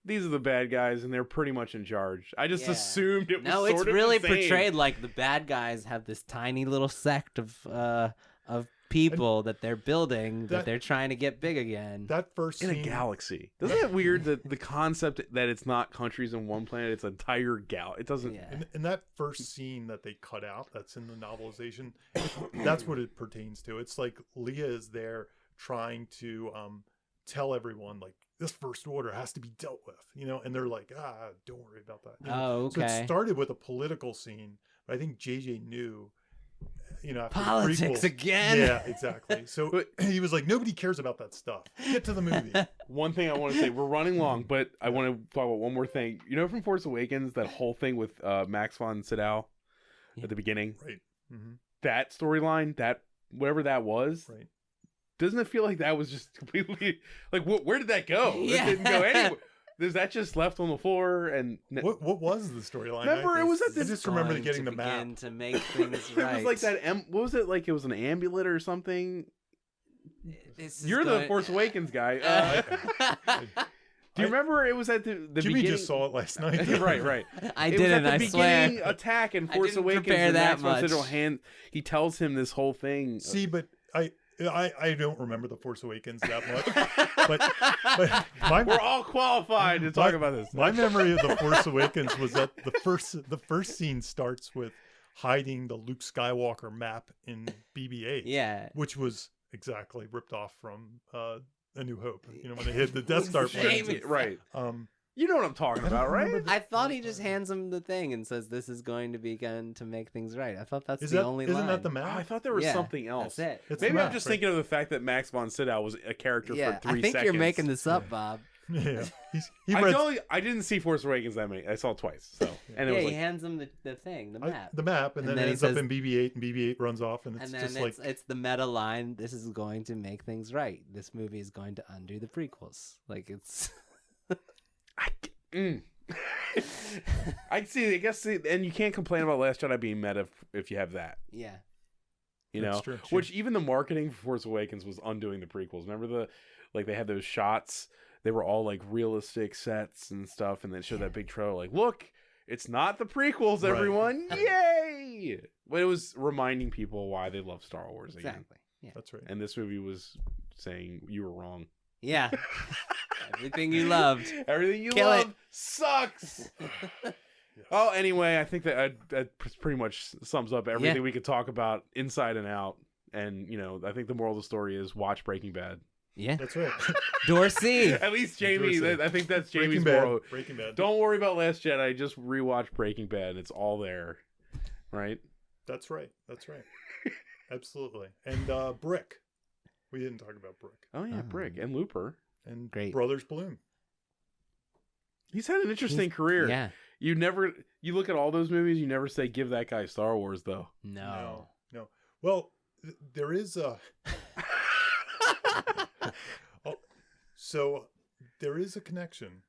these are the bad guys, and they're pretty much in charge. I just assumed it was No, sort it's of really the same. portrayed like the bad guys have this tiny little sect of people that they're building that they're trying to get big again. That first in scene, a galaxy. Isn't it weird that the concept that it's not countries in one planet, it's an entire galaxy. It doesn't. Yeah. in that first scene that they cut out, that's in the novelization, that's what it pertains to. It's like Leia is there trying to tell everyone like this First Order has to be dealt with, you know, and they're like, don't worry about that. You know? Oh, okay. So it started with a political scene, but I think JJ knew, you know, after the Politics prequels- again. Yeah, exactly. So he was like, nobody cares about that stuff. Get to the movie. One thing I want to say, we're running long, but I want to talk about one more thing. You know, from Force Awakens, that whole thing with Max von Sydow at the beginning, Right. Mm-hmm. that storyline, that whatever that was, Right. doesn't it feel like that was just completely like where did that go? Yeah. It didn't go anywhere. Is that just left on the floor? And What was the storyline? Remember, it was at I this. just remember Going getting to the map. begin to make things It right. was like that. What was it like? It was an amulet or something. This is You're the going- Force Awakens guy. Do you remember it was at the Jimmy beginning? just saw it last night. right. I It was didn't. at I the swear. beginning attack in I Force didn't Awakens. prepare and that Max von Sydow much. he tells him this whole thing. See, but I don't remember the Force Awakens that much. but We're all qualified to talk about this. My memory of the Force Awakens was that the first scene starts with hiding the Luke Skywalker map in BB-8. Yeah. Which was exactly ripped off from A New Hope. You know, when they hit the Death Star plans. Jamie. Right. You know what I'm talking about, right? I thought he just hands him the thing and says, "This is going to begin to make things right." I thought that's Is the that only isn't line. that the Oh, map? I thought there was Yeah, something else. That's it. It's Maybe the I'm map, just right? thinking of the fact that Max von Sydow was a character Yeah, for 3 I think seconds. you're making this up, Bob. Yeah. He read I didn't see Force Awakens that many. I saw it twice. So and it Yeah, was he like, hands him the thing, the map. the map, and And then then it he ends up says- in BB-8, and BB-8 runs off, and it's and then just it's, like it's the meta line. This is going to make things right. This movie is going to undo the prequels. Like it's. I see. I guess, and you can't complain about Last Jedi being meta if you have that. Yeah. You That's know, true. which even the marketing for Force Awakens was undoing the prequels. Remember they had those shots. They were all like realistic sets and stuff, and then showed that big trailer. Like, look, it's not the prequels, Right. everyone! Yay! But it was reminding people why they love Star Wars again. Exactly. Yeah. that's right. And this movie was saying you were wrong. Yeah. Everything you loved. Everything you Kill love it. sucks. Yes. Oh, anyway, I think that pretty much sums up everything Yeah. we could talk about inside and out. And, you know, I think the moral of the story is watch Breaking Bad. Yeah. That's right. Dorsey. At least Jamie, Dorsey. I think that's Jamie's Breaking moral. Bad. Breaking Bad. Don't worry about Last Jedi. Just rewatch Breaking Bad. It's all there. Right? That's right. That's right. Absolutely. And Brick. We didn't talk about Brick. Oh, yeah, Oh. Brick and Looper. And Great. Brothers Bloom. He's had an interesting career. Yeah. You look at all those movies, you never say give that guy Star Wars, though. No. No. Well, there is a. So there is a connection.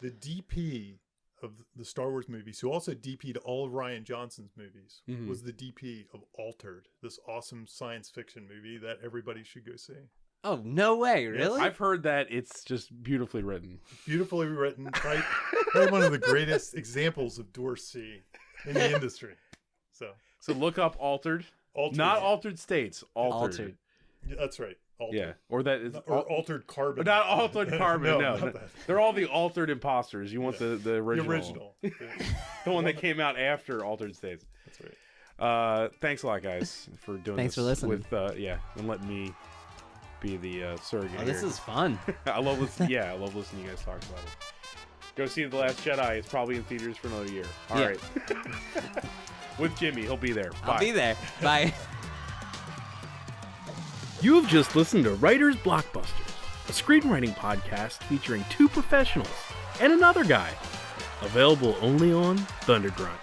The DP of the Star Wars movies, who also DP'd all of Rian Johnson's movies, Mhm. was the DP of Altered, this awesome science fiction movie that everybody should go see. Oh, no way. Really? I've heard that it's just beautifully written. Beautifully written, right? Probably one of the greatest examples of Dorsey in the industry. So look up Altered. Altered. Not Altered States. Altered. Yeah, that's right. Altered. Yeah. Or that is Or Altered Carbon. not Altered Carbon. no. not that. They're all the altered imposters. You want the original. The original. The one that came out after Altered States. That's right. Thanks a lot, guys, for doing Thanks this for listening. with and letting me be the surrogate. This here. is fun. I love listening. Yeah, I love listening to you guys talk about it. Go see The Last Jedi. It's probably in theaters for another year. All right. With Jimmy, he'll be there. Bye. I'll be there. Bye. You have just listened to Writers Blockbusters, a screenwriting podcast featuring two professionals and another guy. Available only on Thundergrunt.